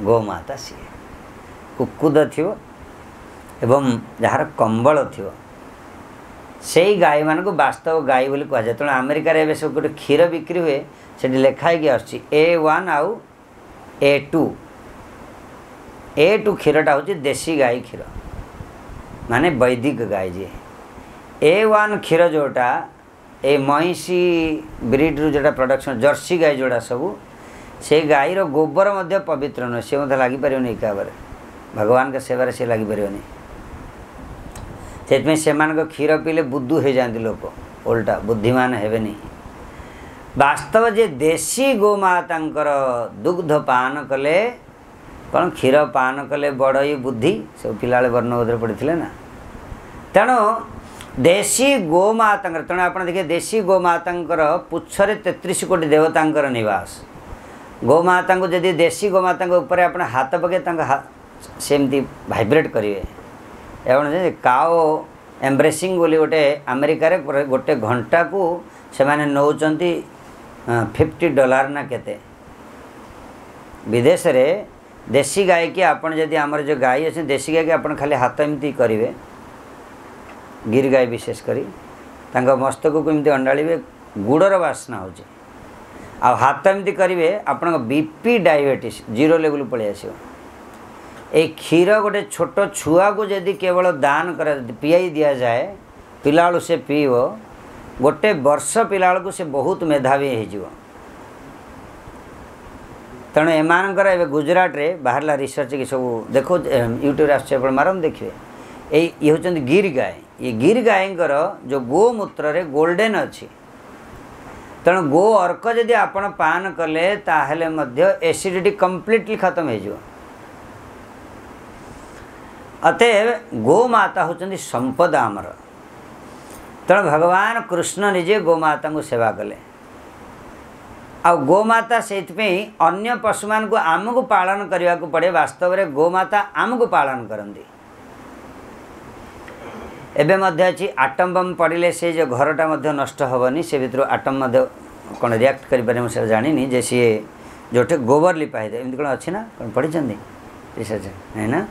गोमाता सी कुकुद थी एवं जार कंबल थी से गाय मान को वास्तव गाय बोली कह जाए तेणु अमेरिकार एवं सब गोटे क्षीर बिक्री हुए से लिखाई A1 आउ A2 A2 क्षीरटा हूँ देसी गाय क्षीर माने वैदिक गाय जी A1 क्षीर जोटा ए महिषी ब्रीड रू जोटा प्रोडक्शन जर्सी गाय जोड़ा सबू से गाई रो गोबर मध्य पवित्र नुहे सी मतलब लगिपर भाव भगवान के सेवार सी लगिपर से क्षीर पीले बुद्धू हो जाती लोक उल्टा बुद्धिमान हेबे नहीं वास्तव जे देशी गोमाता दुग्ध पान कले कौन क्षीर पान कले बड़ई बुद्धि सब पिला वर्णबोधर पड़े ना तेणु देशी गोमाता तेणु आप देखिए देशी गोमाता पुच्छरे 33 कोटी देवता निवास गोमाता को जदि देशी गोमाता ऊपर आप हाथ पके सेमती भाइब्रेट करेंगे एवं काओ एम्ब्रेसिंग बोली गोटे अमेरिकार गोटे घंटा को से माने नौचंती $50 ना केते विदेश रे देशी गाय की आपन जदि आमर जो गाय अच्छे देशी गाय के आपन खाली हाथ एमती करेंगे गिर गाय विशेष करी तांका मस्तक को एमती अंडाड़े गुड़र बास्ना हो आ हाथ एमती करेंगे आपण बीपी डायबिटीज 0 लेवल पलि आसो ए क्षीर गोटे छोट छुआ को जदि केवल दान कर पियाई दिया जाए पिला से पीव गोटे वर्ष पिला को से बहुत मेधावी हो तेणु एमानकर ए गुजरात रे बाहरला रिसर्च की सब देखो यूट्यूब आस मारम देखिए ये हूँ गिर गाय ये गिर गायकर जो गोमूत्र रे गोल्डन अच्छी तेणु गो अर्क जदि आपण पान कले ताहले मध्य एसिडिटी कंप्लीटली खत्म हो अतएव गोमाता होचंदी संपदा आमर तेणु भगवान कृष्ण निजे गोमाता को सेवा कले आ गोमाता से अन्य पशुमान को आमको पालन करने को पड़े वास्तव में गोमाता आमको पालन करती एबे मध्य अच्छी आटम बम पड़े से जो घरटा मध्य नष्ट हेनी से भर आटम कौन रियाक्ट करें मुझे जानी जे सी जोटे गोबर लिपा एमती कौन अच्छी ना कौन पढ़ी रिसर्च है ना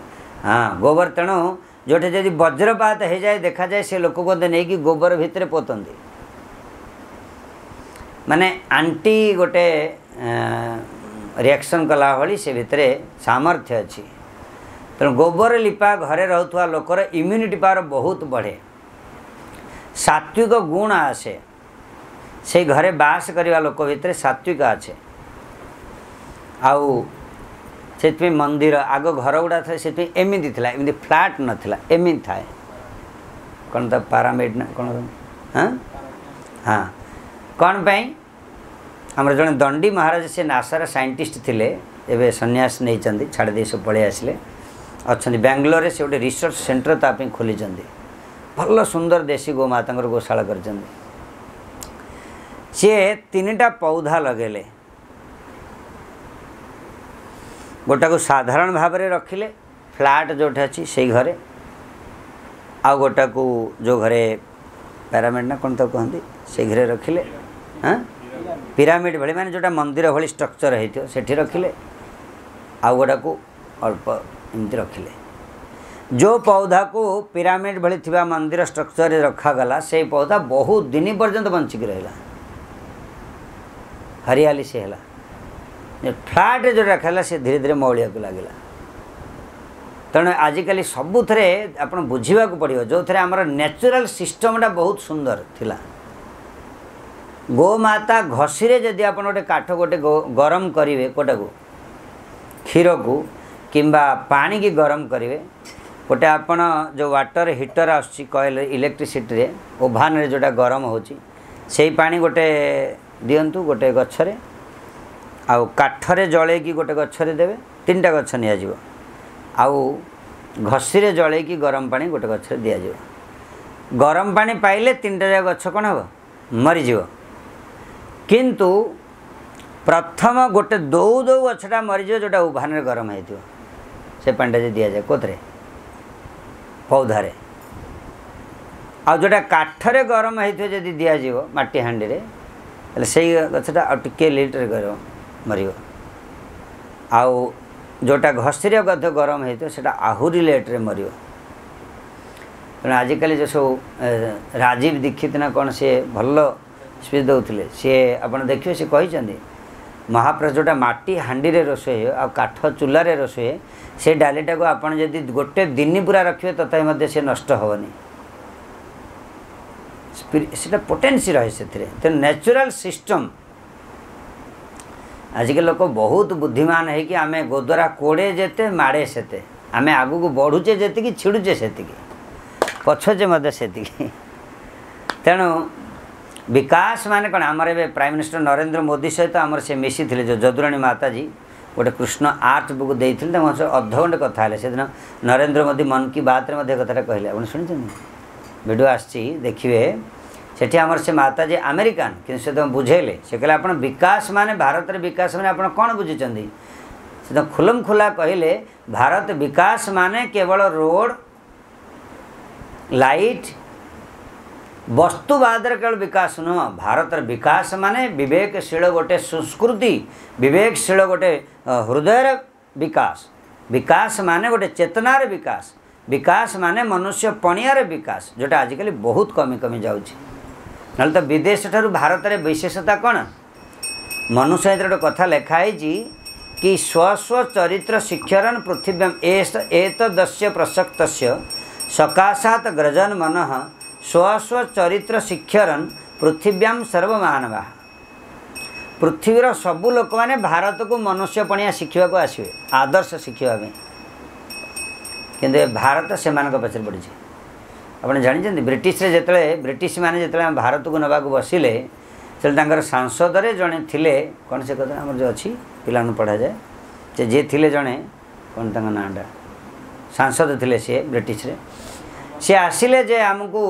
हाँ गोबर तेणु जोटे जदि वज्रपात हो जाए देखा जाए से लोक को नहीं कि गोबर भितर पोतंती माने आंटी गोटे रिएक्शन कला भली से भितर सामर्थ्य अच्छी तेणु गोबर लिपा घरे रोथुआ लोकर इम्यूनिटी पावर बहुत बढ़े सात्विक गुण आसे से घरे बास करवा लोक भितर सात्विक आसे आउ से मंदिर आग घर गुड़ा था से एमती था एमती फ्लाट नाला एमती थाए कौन तो पारामिड ना कौन हाँ हाँ कौन पाई आमर जड़े दंडी महाराज से नासार साइंटिस्ट थिले एवं सन्यास नहीं छाड़ दे सब पलि आसिले अच्छा बेंगलोर से गोटे रिसर्च सेंटर ताप खोली भल सुंदर देशी गोमाता गोशाला कर सी 3टा पौधा लगेले गोटा को साधारण भाव में रखिले फ्लैट जोटे अच्छी से घरे आ गोटा को जो घरे पैरामिड ना कौन तो कहती से घरे रखिले हाँ पिरामिड भली माने जोटा मंदिर भली स्ट्रक्चर होती सेठी रखिले आ गोटा को अल्प एमती रखिले जो पौधा को पिरामिड भली थिबा मंदिर स्ट्रक्चर रखा गला से पौधा बहुत दिन पर्यंत बंचिक रहा हरियाली से है फ्लैट जो रखा से धीरे धीरे मौलिया को लगे तेणु आजिकल सबुथे आप बुझा पड़ो जो थे आमर नेचुरल सिस्टमटा बहुत सुंदर थिला गोमाता घषी जदि आप गोटे काठ गोटे गरम करेंगे कोटा को क्षीर को किंबा पानी की गरम करेंगे गोटे आपण जो वाटर हीटर आसल इलेक्ट्रिसिटी रे ओभान रे जोटा गरम होची से पानी गोटे दिंतु गोटे गच्छरे आउ काठरे जले कि गोटे गच्छरे देवे 3टा गछ नियाजिव आउ घसीरे जलैकी गरम पानी गोटे गछ दि जाव गरम पानी पाइले 3टा गछ कौन हम मरीज किंतु प्रथम गोटे दौ दौ गछटा मरीज जोटा उभान गरम हो से पानी दि जाए कौथे पौधारे आ जोटा काठरे गरम होती जदि दि जाव माटी हांडी रे से गछटा आ टिके लेट्रे गरम मर आउ जोटा घसीरे गछ गरम होती है आहुरी लेट्रे मर तेणु आजिकल जो सब राजीव दीक्षित ना कौन सी भल स्पीच दौले सी आप देखिए सी कहते महाप्रसाद जोटा माटी हांडी रे रोषे आ काठ चूल्हे रोषे से डालीटा को आपड़ जदि गोटे दिन पूरा रखिए तथापि से नष्ट हेनी से पोटेंसी रहे से तेणु नेचुरल सिस्टम आजिकल लोक बहुत बुद्धिमान है कि आम गोद्वारा कोड़े जेते माड़े सेते आम आगू को बढ़ुचे जी छिड़ुचे से पछुचे से तेणु विकास माने कौन आमर ए प्राइम मिनिस्टर नरेंद्र मोदी सहित आमर से मिसी थे जो जदुराणी माता जी गोटे कृष्ण आर्ट बुक देते अध घंटे कथा से दिन नरेंद्र मोदी मन की बात में कथा कहले आप शुणी वीडियो आसी देखिए सेठी आमर से माता जी अमेरिकान कि बुझेले से कहले आप विकास माने भारत विकास माने आप कौन बुझी से तो खुलम खुला कहले भारत विकास माने केवल रोड लाइट वस्तुवाद केवल विकास नुह भारत विकास माने विवेकशील गोटे संस्कृति विवेकशील गोटे हृदय विकास विकास माने गोटे चेतनार विकास विकास माने मनुष्य पणियार विकास जोटा आजिकल बहुत कमी कमी जाऊँगी ना तो विदेश ठारू भारत में विशेषता कौन मनुष्य गोटे कथा लिखाई कि स्वस्व चरित्र शिक्षरन पृथिव्याम एतदस्य प्रसक्त सकाशात ग्रजन मन स्वस्व चरित्र शिक्षरन पृथिव्याम सर्वमानवा पृथ्वीर सबू लोक मैंने भारत को मनुष्य पणिया शिखा आसवे आदर्श शिखा किंतु भारत से पचर पड़ी आप जानते ब्रिटिश जिते ब्रिटिश माने जिते भारत को नवा बसिले से सांसद रे जड़े थिले कौन से कथा आम जो अच्छी पिला पढ़ा जाए से जी थे जड़े कौन नाटा सांसद थे सी ब्रिटिश रे सी आसिले जे आमको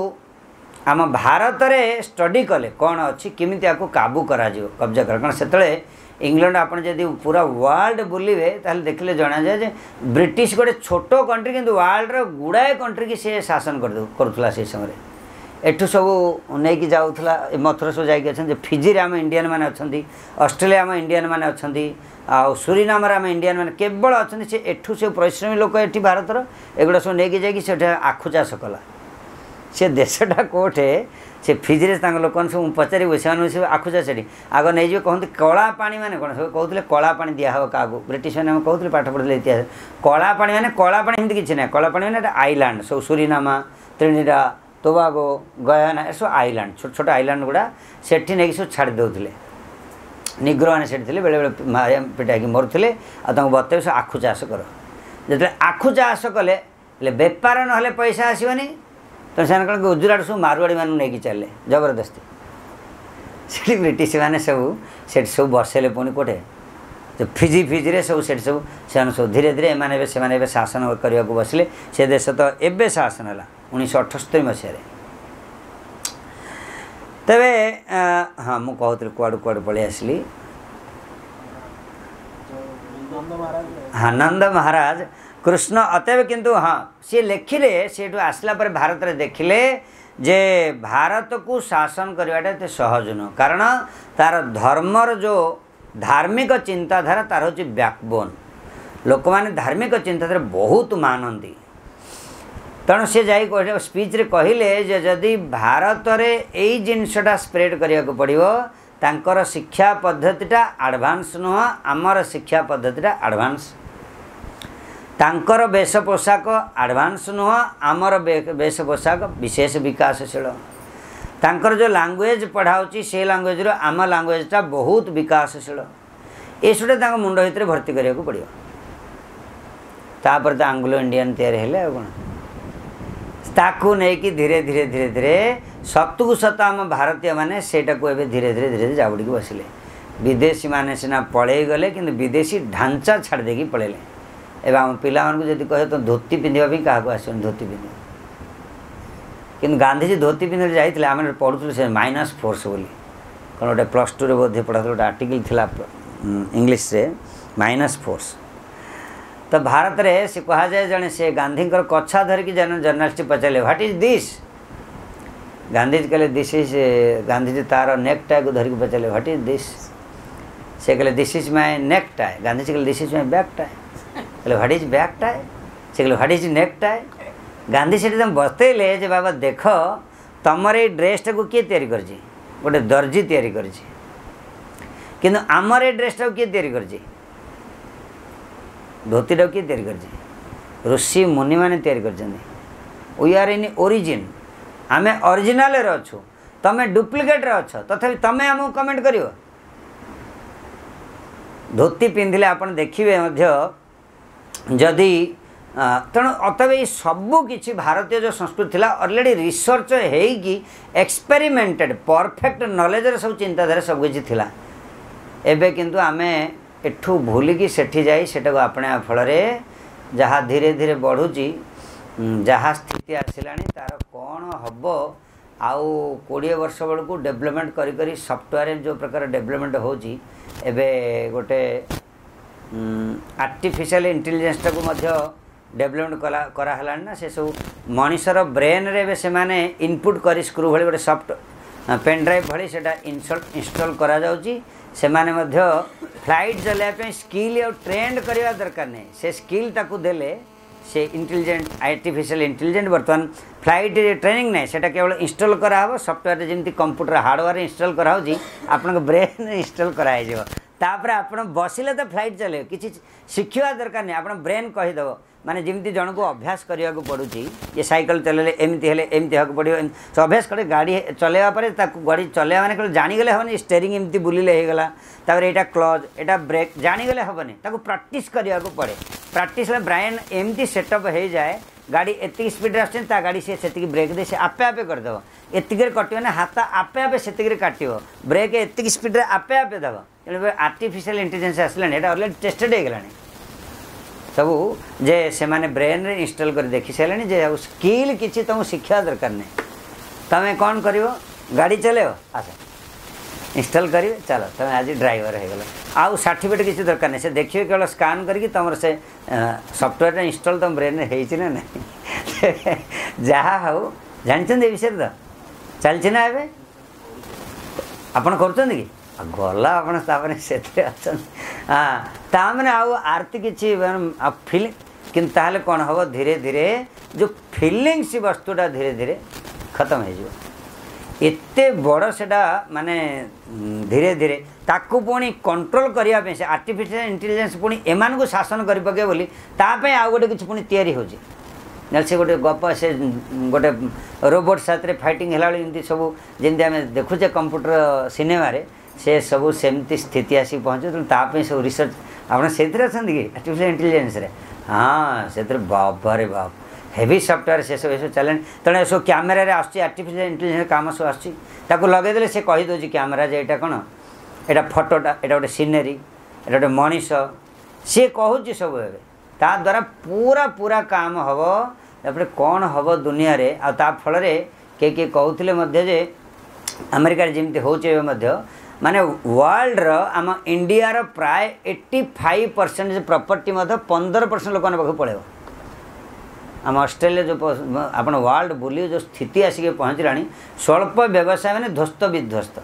आम भारत रे स्टडी कले कौन अच्छी किमिति आपको काबू करा कब्जा कर कारण से इंग्लैंड आपन जदि पूरा वर्ल्ड बुलिवे ताहले देखले जना जाए जे ब्रिटिश गोटे छोट कंट्री किंतु वर्ल्ड रो गुड़ाए कंट्री की से शासन करुला से समय एठू सब नहीं कि जाऊला मथुरा सब जाइए फिजी रे आम इंडियन मैंने अच्छा ऑस्ट्रेलिया आम इंडियन मैंने अच्छा आ सुरीनाम आम इंडियन मैंने केवल अच्छा से एठू सब परिश्रमी लोक ये भारतर एगुड़ा सब नहीं जाकि आखु चाष कला से देशटा कोठे से फिजिरे लोक सब पचार से आखु चाष आग नहीं कहते कला पानी माने कौन सब कहते कला पानी दिहब क्या ब्रिटिश मैंने कहते पाठ पढ़े इतिहास कला पानी माने कला पानी एमती किसी ना कला पानी मैंने आइलैंड सब सुरीनामा त्रिनिडा टोबागो गयाना ये सब आइलैंड छोट छोट आइलैंड गुड़ा से नहीं सब छाड़ दौले निग्रो मैंने से बेले बेले मारिया पिटाई मरुले आ बतवे सब आखु चाष कर जो आखु चाष कले बेपार ना पैसा आसवनी तो से गुजराट सब मारवाड़ी मान नहीं चले जबरदस्ती से ब्रिटिश मैंने सब सब बसले पुणी कोटे जो फिजी फिजी सब से सब धीरे धीरे एम शासन करने को बसले से देश तो एवं शासन है 1978 मसीह तेरे हाँ मुझे कहती कुआड़ कुआड़ पलि आसली हाँ नंद महाराज कृष्ण अतएव किंतु हाँ सी लिखिले से आसला पर भारत रे देखिले जे भारत को शासन करवाटा सहज नुह कारण तार धर्मर जो धार्मिक चिंताधारा तार हूँ बैकबोन लोक मैंने धार्मिक चिंताधारा बहुत मानती तेणु सी जा स्पीच रे कहले जे जदि भारत रे यही जिनसटा स्प्रेड करने को पड़ो तांकर शिक्षा पद्धतिटा एडवांस नुह आमर शिक्षा पद्धतिटा एडवांस तांकर वेश पोशाक एडवांस नुह आमर वेश पोशाक विशेष विकासशील तांकर जो लैंग्वेज पढ़ाऊँ से लैंग्वेज रो आम लैंग्वेजटा बहुत विकासशील ये सब मुंड भर भर्ती करने को पड़ो तापर तो आंग्लो इंडियन तैयारी है कौन ताकू नहीं कि धीरे धीरे धीरे धीरे सतुकु सत आम भारतीय माने सेटा को धीरे धीरे धीरे धीरे जाबड़ी बसिले विदेशी माने सिना पड़े गले कि विदेशी ढांचा छाड़ देकी पड़ेले एवं आम पिलाମାନଙ୍କୁ ଯଦି कहे तो धोती पिंधा क्या आसन धोती पिंध कि गांधीजी धोती पिंधि जाते आम पढ़ुलु से -4 बोली कौन गोटे +2 रे बोधे पढ़ा गोटे आर्टिकल थिला इंग्लिश रे -4 तो भारत रे से कहा जाए जने से गांधी कछा धरिकी जर्नलिस्ट पचारे व्हाट इज दिस गांधीजी कहले दिस इज गांधीजी तार नेक टाई को धरिकी पचारे व्हाट इज दिस से कहले this is my neck tie Gandhiji कहले this is my back tie कहले व्हाट इज बैक टाई से कहले what is neck tie Gandhi से बतैले जे बाबा देख तुमर ये ड्रेसटा को किए तैयारी करछि गोटे दर्जी तैयारी करछि किंतु आमर ये ड्रेसटा को किए तैयारी करछि धोतीटा किए तैयारी करछि ऋषि मुनि माने तैयारी करछन्ति वी आर इन ओरिजिन आमे ओरिजिनल रे अछु तमे डुप्लिकेट रे अछ तथापि तमे हमहु कमेंट करियो धोती पिंधिले आपण देखिबे मध्य जदि तेणु अतएव ये सबू किसी भारतीय जो संस्कृति थिला ऑलरेडी रिसर्च हेकी एक्सपेरिमेंटेड परफेक्ट नॉलेज रे सब चिंताधारा सब किछि थिला एबे किंतु आमे एठू भूलिकी सेठी जाई सेटा को अपने फल रे जहाँ धीरे धीरे बढ़ुची जहाँ स्थिति आसिलानी तार कौन हम आउ 20 वर्ष बेलू डेवलपमेंट करी करी सॉफ्टवेयर जो प्रकार डेवलपमेंट होची एबे गोटे आर्टिफिशियल इंटेलिजेंस टाको मध्य डेवलपमेंट करा हलानी ना से सब मनुष्यर ब्रेन रे से माने इनपुट करी स्क्रू भली गोटे सॉफ्ट पेन ड्राइव भली सेटा इंस्टॉल करा जाउची से माने मध्य फ्लाइट चलाया पे स्किल और ट्रेंड करवा दरकार नहीं से स्किल ताकू देले से इंटेलिजेंट आर्टिफिशियल इंटेलिजेंट बर्तमान फ्लाइट ट्रेनिंग नहीं सेटा केवल इंस्टॉल करा हो सॉफ्टवेयर जमी कंप्यूटर हार्डवेयर इंस्टॉल करा हो आपन ब्रेन इंस्टॉल कराई जो तापर आपण बसिले तो फ्लाइट चले किसी शिखा दरकार नहीं आपण ब्रेन कहीदेव माने जमी जन को अभ्यास करने को पड़ुची ये साइकिल चलेले एमती हेले एमती होक पड़ो तो अभ्यास करे गाड़ी चलेवा परे ताकू गाड़ी चलेवा माने जानीगले हेनी स्टेरिंग एमती बुलिले हो गला तापर एटा क्लच एटा ब्रेक जानीगले हेनी ताकू प्रैक्टिस करने को पड़े प्रैक्टिस ब्रेन एमती सेटअप हो जाए गाड़ी एति स्पीड आसता गाड़ी से ब्रेक दे से आपे आपे करदेव एतिक कटे ना हाथ आपे आपे से काटो ब्रेक एति स्पीड आपे आपे देव तेणु आर्टिफिशियल इंटेलिजेंस आसलानी एटा ऑलरेडी टेस्टेड हो गलानी सबू जे से माने ब्रेन रे इंस्टॉल कर देखी सारे जे स्किल किसी तुम शिक्षा दरकार नहीं तमें कौन कर गाड़ी चलेव आस इंस्टॉल करेंगे चलो तुम आज ड्राइवर हो गल आउ सर्टिफिकेट किसी दरकार नहीं से देखिए केवल स्कान करके तुम से सॉफ्टवेयर इंस्टॉल तुम ब्रेन हो ना नहीं जहाँ हो जानते विषय तो चलती ना एवं आपड़ कर गला आपने से हाँ ताने आरती किसी फिलिंग कि कौन हम धीरे धीरे जो फिलिंग्स वस्तुटा धीरे धीरे खत्म हो एते बड़ सेटा माने धीरे धीरे ताकू पुणी कंट्रोल करने से आर्टिफिशियल इंटेलिजेंस पुणी एमान को शासन कर पके बोली तापे आउ गोटे किसी पुणी तैयारी हो से गोटे गप से गोटे रोबोट साथ फाइटिंग है एमती सब जमी आम देखुचे कंप्यूटर सिनेमा रे से सब सेमती स्थिति आसी पहुँचे ताप सब रिसर्च आप कि आर्टिफिशियल इंटेलिजेंस रे हाँ से बाबा रे बाप हेवी सॉफ्टवेयर से सब चले तेणु सब कैमेरा रे आसुच्ची आर्टिफिशियल इंटेलिजेंस काम सब आसुच्ची लगेदेले से कहीदे कैमेरा जे एटा कौन एटा फोटोटा एटा गोटे सीनेरी एटा गोटे मनीष सी कहूँ सब ए ता द्वारा पूरा पूरा काम हम तापर कौन हम दुनिया रे आ फल किए कहते जे अमेरिका जमी हो माने वर्ल्ड आम इंडिया रो प्राय 85% प्रॉपर्टी 15% लोक पाख पड़ेगा आम ऑस्ट्रेलिया जो आप वर्ल्ड बुली जो स्थिति आसिक पहुँचलानी स्वल्प व्यवसाय मैंने ध्वस्त विध्वस्त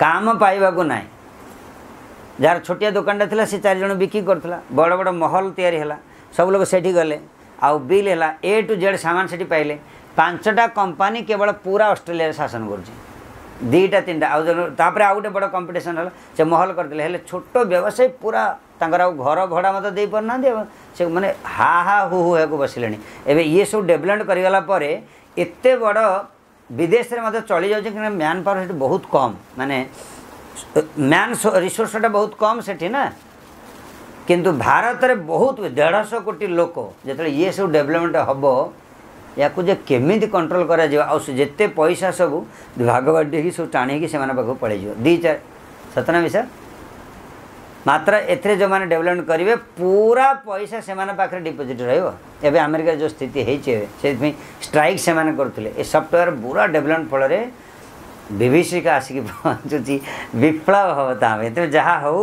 काम पाइबा को ना जार छोटिया दुकानटा था सी 4 जन बिक्री करता बड़ बड़ महल तैयारी है सब लोग सेठी गले आउ बिल है ए टू जेड सामान सेठी पाइले 5टा कंपनी केवल पूरा ऑस्ट्रेलिया शासन कर 2टा 3टा आउे आउ गोटे बड़ कंपिटिशन है से महल करते हैं छोट व्यवसायी पूरा तांकर घर भड़ा मत दे पारना से मैंने हा हा हु हु को बसिले एवं ये सब डेवलपमेंट करगला एत बड़ विदेश में मतलब चली जाऊँ कि मैन पावर से बहुत कम माने मैन रिसोर्सटा बहुत कम से ना किंतु भारत में बहुत 150 कोटी लोक जो ये सब डेवलपमेंट हम या केमी कंट्रोल करते पैसा सब भाग बाटी सब टाणी से पाख पड़े 2-4 सतना विषय मात्र एथे जो मैंने डेवलपमेंट करेंगे पूरा पैसा से पाखे डिपोजिट रही अमेरिका जो स्थिति है स्ट्राइक से करुले ए सफ्टवेयर पूरा डेवलपमेंट फल बीबीसी का आसिक पहुँचुची विप्लव हम तामें तो जहाँ हो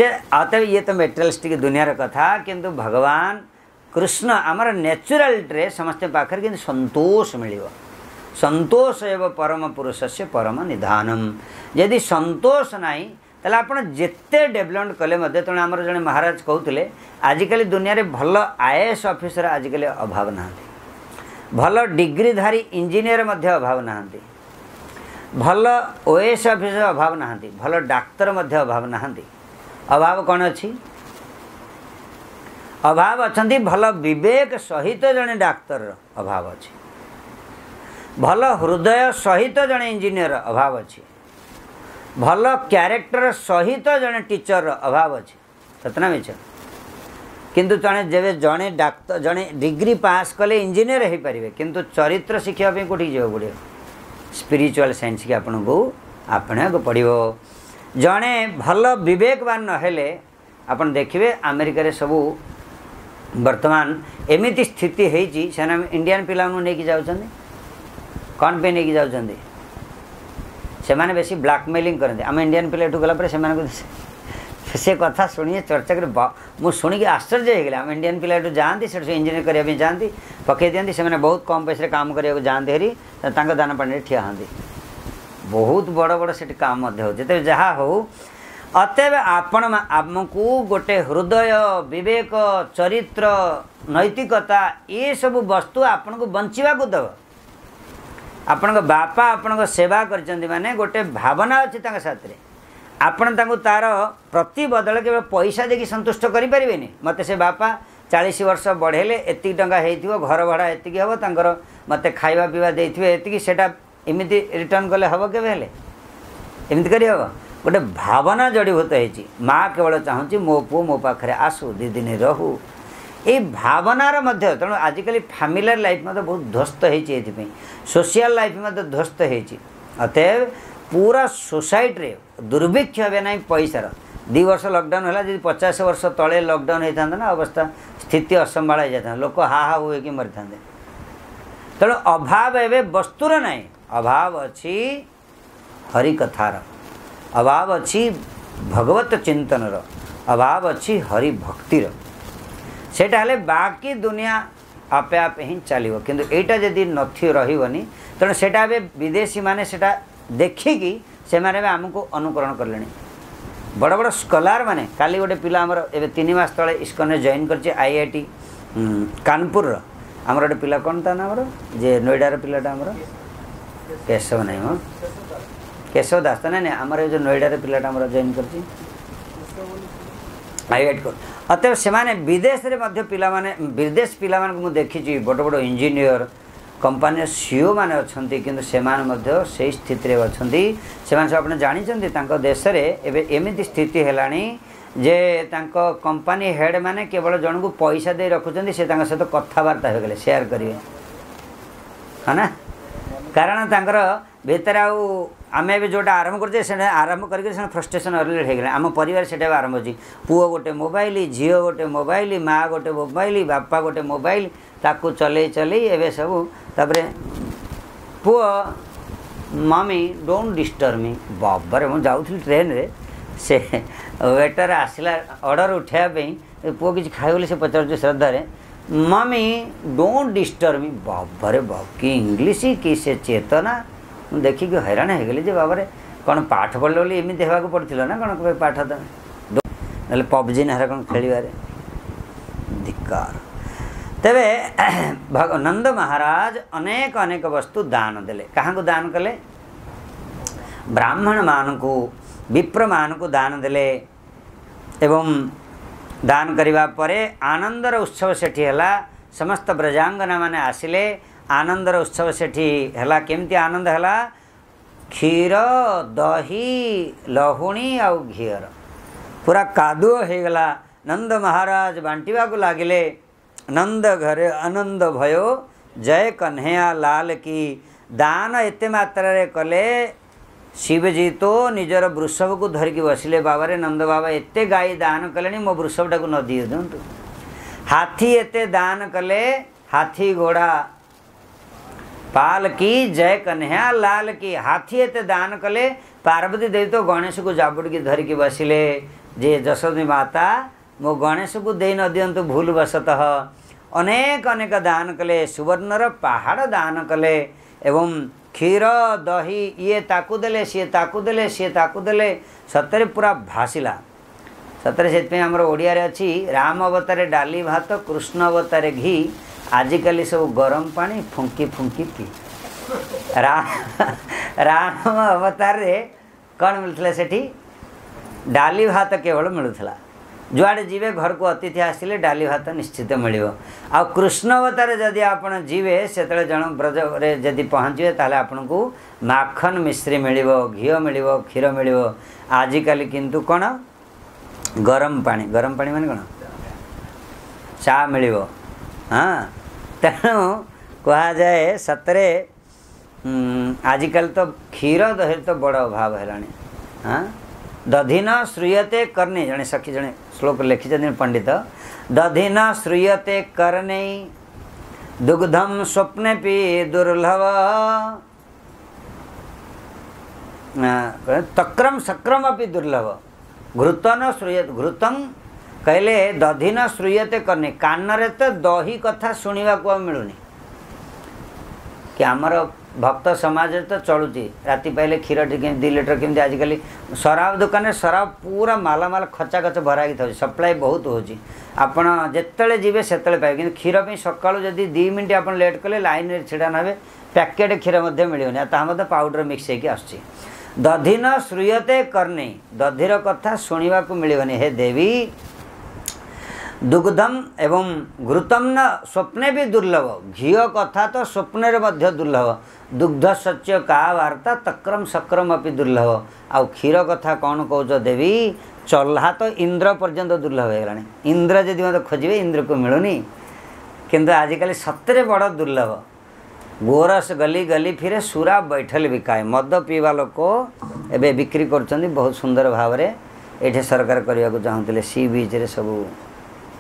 अतएव ये तो मेटेरियलिस्टिक दुनिया कथा किंतु भगवान कृष्ण आमर नेचुरालिटी समस्त पाखे कि संतोष मिल संतोष एवं परम पुरुष से परम निधानम यदि संतोष नहीं ताले आपण जिते डेवलपमेंट कले तेणु आमर जड़े महाराज कहते आजिकल दुनिया रे भल आईएएस ऑफिसर आजिकल अभाव ना भल डिग्रीधारी इंजीनियर अभाव ना भल ओएस ऑफिसर अभाव ना भल डाक्तर अभाव ना अभाव कौन अच्छी अभाव अच्छा भल विवेक सहित जड़े डाक्तर अभाव अच्छी भल हृदय सहित जड़े इंजीनियर अभाव अच्छी भल क्यारेक्टर सहित जड़े टीचर अभाव अच्छे सतना मिछ किंतु जड़े जड़े डाक्तर जड़े डिग्री पास कले इंजीनियर हो पारे किंतु चरित्र शिक्षा कौटी जाओ पड़े स्पिरिचुअल साइंस की आपन को आपने पड़ो जड़े भल विवेकवान नहेले आपन देखिए अमेरिका रे सबू वर्तमान एमिति स्थिति होती से इंडियन पिला नहीं जाऊँ कौन पे नहीं जाऊँ से माने बेसी ब्लैकमेलिंग करते आम इंडियन पिला गला से कथा शुणी चर्चा कर मुझे शुणी आश्चर्य हो गया आम इंडियन पिला जाती से इंजीनियर करने जाती पकई दिखती से बहुत कम पैसा काम करने जाते हेरी दाना पानी ठिया हाँ बहुत बड़ बड़ से काम हो जहाँ हो अतएव आपण आमको गोटे हृदय विवेक चरित्र नैतिकता ये सब वस्तु आपन को बंचिबा को दब आपण बापा आपण सेवा करचंदी माने गोटे भावना अच्छी साथ में आपण तार प्रति बदल केवल पैसा देखिए संतुष्ट करें मत से बापा 40 वर्ष बढ़ेले एति टंका हो घर भड़ा एति हम तर मत खावा पीवा देते एति एमती रिटर्न कले हम के एमती कर गोटे भावना जड़ीभूत होती माँ केवल चाहूँगी मो पु मो पाखे आसू 2 दिन रहू ये भावनार मध्य तेणु आजिकल फैमिलियर लाइफ मत बहुत ध्वस्त होती सोशल लाइफ मत ध्वस्त होती अतएव पूरा सोसाइटी रे दुर्भिक्ष हे ना पैसार 2 वर्ष लॉकडाउन है जी 50 वर्ष तले लॉकडाउन होता ना अवस्था स्थिति असंभाल हो जाता लोक हा हा हुए कि मरी था तेणु अभाव एवं वस्तुर ना अभाव अच्छी हरिकथार अभाव अच्छी भगवत चिंतनर अभाव अच्छी हरि भक्तिर सेटा हेले बाकी दुनिया आपे आपे ही चलो किंतु एटा जदि नथि रहिबनी तेणु सेटा विदेशी माने सेटा देखिकी से माने आमको अनुकरण करले बड़ बड़ स्कॉलर माने काली गोटे पिला हमर एबे 3 मास तले इस्कन जॉइन करछि आईआईटी कानपुर हमर गोटे पिला कोन ता हमर जे नोएडा रे पिलाटा हमर केशव नहीं हो केशव दास ना नहीं हमर जो नोएडा रे पिलाटा हमर जॉइन करछि आईआईटी को अतएव से विदेश रे मध्य पिला माने विदेश पिला मान को देखी बड़ बड़ इंजीनियर कंपनी सीओ माने अच्छंती किंतु से मध्य से स्थिति रे अच्छंती से आपने जानी तांको देश रे एबे एमिति स्थिति हेलानी जे तांको कंपनी हेड माने केवल जन को पैसा दे रखुचंती से तांको सहित कथबार्ता हो गले शेयर करिवे है ना कारण तांकर भीतर आम ए जोटा आरंभ कर आरंभ करके फ्रस्ट्रेशन अलरेडी हो गला आम परिवार से आरंभ हो पुओ गोटे मोबाइल झील गोटे मोबाइल माँ गोटे मोबाइल बापा गोटे मोबाइल ताकू चले चले एवं सब तापरे पुओ मम्मी डोंट डिस्टर्ब मी बाबारे मुझे जाऊँ ट्रेन रे से वेटर आसला ऑर्डर उठायापी पुओ किसी खाई से पचार श्रद्धा मम्मी डोंट डिस्टर्ब मी बाबारे बाप कि इंग्लीश कि से चेतना देखिक हैरान हो गली बाबारे कौन पाठ पढ़ल बोली एमती होगा पड़ता ना कौन पाठ ना पबजी ना कौन खेल धिक्कार तेरे नंद महाराज अनेक अनेक वस्तु दान देले क्या को दान कले ब्राह्मण मान को विप्र मान को दान देले एवं दान करने पर आनंदर उत्सव सेठी है समस्त ब्रजांगना माने आसिले आनंदर उत्सव सेठी है केमती आनंद है क्षीर दही लहुणी आ घीर पूरा कादुओ हो गला नंद महाराज बांटिबा को लागिले नंद घरे आनंद भयो जय कन्हैया लाल की दान एते मात्रा रे कले शिवजी तो निजर वृषभ को धरिकी बसिले बाबा रे नंद बाबा एते गाई दान कले मो वृषभटा को न दी दिंतु हाथी एते दान कले हाथी घोड़ा पाल की जय कन्हैया लाल की हाथी एते दान कले पार्वती देवी तो गणेश को जाबुड़ की धरिकी बसिले जे जशोदी माता मो गणेश को दे न दिंतु भूल वशतः अनेक अनेक दान कले सुवर्णर पहाड़ दान कले एवं क्षीर दही ये ताकू देले सी ताकू देले सी ताकू देले सतरे पूरा भासिला सतरे से आमर ओडिया रे अच्छी राम अवतारे डाली भात कृष्ण अवतारे घी आजिकल सब गरम पानी फुंकी फुंकी पी राम अवतार रे कौन मिलता सेठी डाली भात केवल मिलूला जुआड़े जीवे घर को अतिथि आसिले डाली भात निश्चित मिलिबो आ कृष्ण अवतार जदि आपण जीवे सेतले जण ब्रज रे जदि पहुँचे ताले आपन को माखन मिश्री मिलिबो घी मिलिबो क्षीर मिलिबो आजिकल किंतु कौन गरम पानी माने कौन चा मिलिबो हाँ तेणु कहा जाए सतरे आजिकल तो क्षीर दही तो बड़ अभाव है हाँ दधि न श्रूयते करने जड़े सखी जड़े श्लोक लिखिं पंडित दधि न श्रूयते करने दुग्धम स्वप्ने पी दुर्लभ तक्रम सक्रम अपि दुर्लभ घृत न श्रूयते घृतम कहले दधि न श्रूयते करने कान रे तो दही कथा शुणा को मिलूनी कि आमर भक्त समाज तो चलुची राति पाइले क्षीर 2 लीटर केमती आजिकल शराब दुकान शराब पूरा मालामाल खचा खच भराई था सप्लाई बहुत होची आपण जिते जीवे से पाइबे कि क्षीर पे सका जदि 2 मिनट आप लेट कले लाइन रे छिड़ा नाबे पैकेट क्षीर मिलूनी ता पाउडर मिक्स होगी आस दधि न श्रूयते करने दधिर कथा शुणा को मिलबनी हे देवी दुग्धम एवं घृतम न स्वप्ने भी दुर्लभ घी कथा तो स्वप्न मध्य दुर्लभ दुग्ध सच्य का वार्ता तक्रम सक्रम अपनी दुर्लभ आउ क्षीर कथा कौन कौच देवी चल्हा तो इंद्र पर्यंत दुर्लभ हो गलानी इंद्र जदि मत खोजे इंद्र को मिलूनी किंतु आजिकल सतरे बड़ दुर्लभ गोरस गली गली फिरे सुरा बैठल बिकाए मद पीवा लोक एवं बिक्री कर बहुत सुंदर भाव में ये सरकार करने को चाहते सी बीच रे सब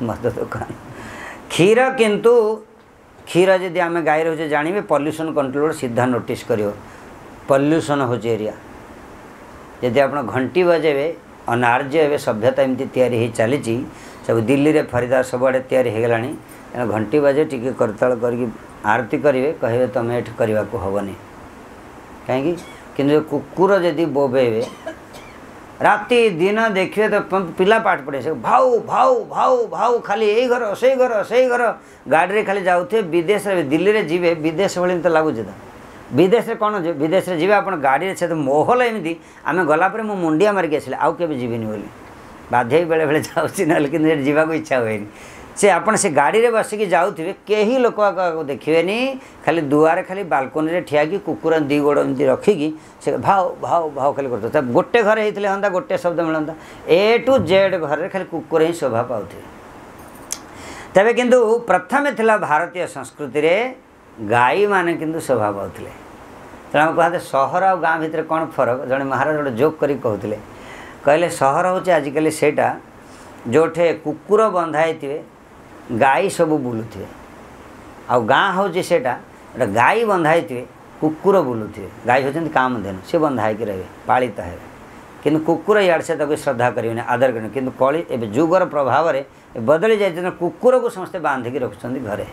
मद दुकान क्षीर किंतु क्षीर जदि आम गाई रोचे जानवे पल्यूशन कंट्रोल सीधा नोटिस करियो पल्यूशन हो एरिया जदि आप घंटी बजेबे अनार्य एवं सभ्यता एमती तैयारी चली सब दिल्ली रे फरीदार सबुआड़े तैयारी हो गलानी घंटी बजे टिके करताल करके आरती करेंगे कहे तुम ये करने को हेनी कहीं कि कुकुर जदि बोबेबे राति दिन देखिए तो पिला पाठ पढ़े से भाऊ भाऊ भाऊ भाऊ खाली यही घर से घर गाड़ी रे खाली जाऊे विदेश दिल्ली रे जीवे विदेश भाई तो लगुच तो विदेश कौन विदेश रे जीवे आप गाड़ी से तो मोहल एमती आम गलापर मु मुंडिया मारिक आसिले आउ के जीविनी बोली बाध्य बेले बेले जाऊँगी ना कि जावाक इच्छा हुए से आपन से गाड़ी रे बसिकी जाऊे कहीं लोक देखिए खाली दुआरे खाली बालकोनी रे ठिया कि कुकुर 2 गोड़ एमती रखिकी से भाव भाव भाव खाली करते गोटे घर होते हाँ गोटे शब्द मिलता ए टू जेड घर खाली कुकुर ही शोभा पाते तेरे किंतु प्रथम थिला भारतीय संस्कृति रे गाई माने किंतु शोभा पाते तेना कहते सहर और गाँ भितर कौन फरक जड़े महाराज गोटे जोक कर कहते कहले सहर हूँ आजिकल सेटा जोठे कुकुर बंधाई थे गाई सब बुलुथे आउ गाँ हूँ सेटा गोटे गाई बंधाई थे कुकुर बुलुथे गाई होती कामधेनु सी बंधाई रहे पालित है कि कुकुर इाड़ से तक श्रद्धा करेंगे आदर करेंगे कि कली ए जुगर प्रभाव में बदली जाए कुकुर को समस्ते बांधिकी रखुच्च घरे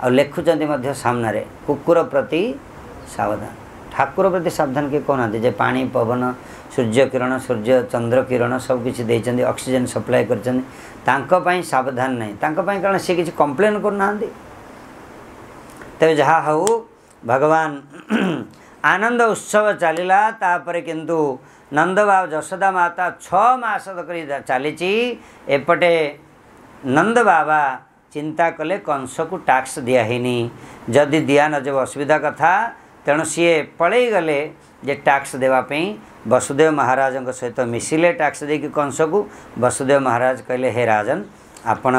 आ लिखुच्च सामने कुकुर प्रति सावधान ठाकुर प्रति सावधान किए कहना जे पानी पवन सूर्य किरण सूर्य चंद्र किरण सब किसी देते ऑक्सीजन सप्लाई कर सावधान नहीं कारण सी किसी कंप्लेन करना तेज जहाँ हूँ भगवान आनंद उत्सव चलला तापर किंतु नंद बाबा जशोदा माता 6 मास तक चली एपटे नंद बाबा चिंता कले कंस को टैक्स दियाहीनी जदि दिया न जब असुविधा कथा तेणु सी पलई गले जे टैक्स देवाई वसुदेव महाराज सहित मिसिले टैक्स देकी कंस को वसुदेव महाराज कहले हे राजन आपण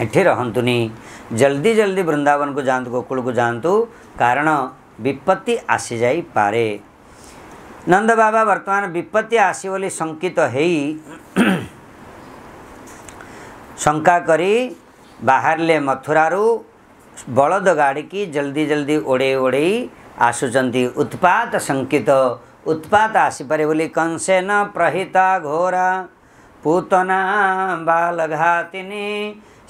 एठी रहंतुनी जल्दी जल्दी वृंदावन को जातु गोकुल को जातु कारण विपत्ति आसी जाई पारे नंद बाबा वर्तमान विपत्ति आसी बोली शंकित हेई शंका करी बाहरले मथुरारू बलद गाड़ी की जल्दी जल्दी ओडे ओडे आसुचंती उत्पात शंकित उत्पात आसीपारे बोली कंसेन प्रहिता घोरा पूतना बालघातिनी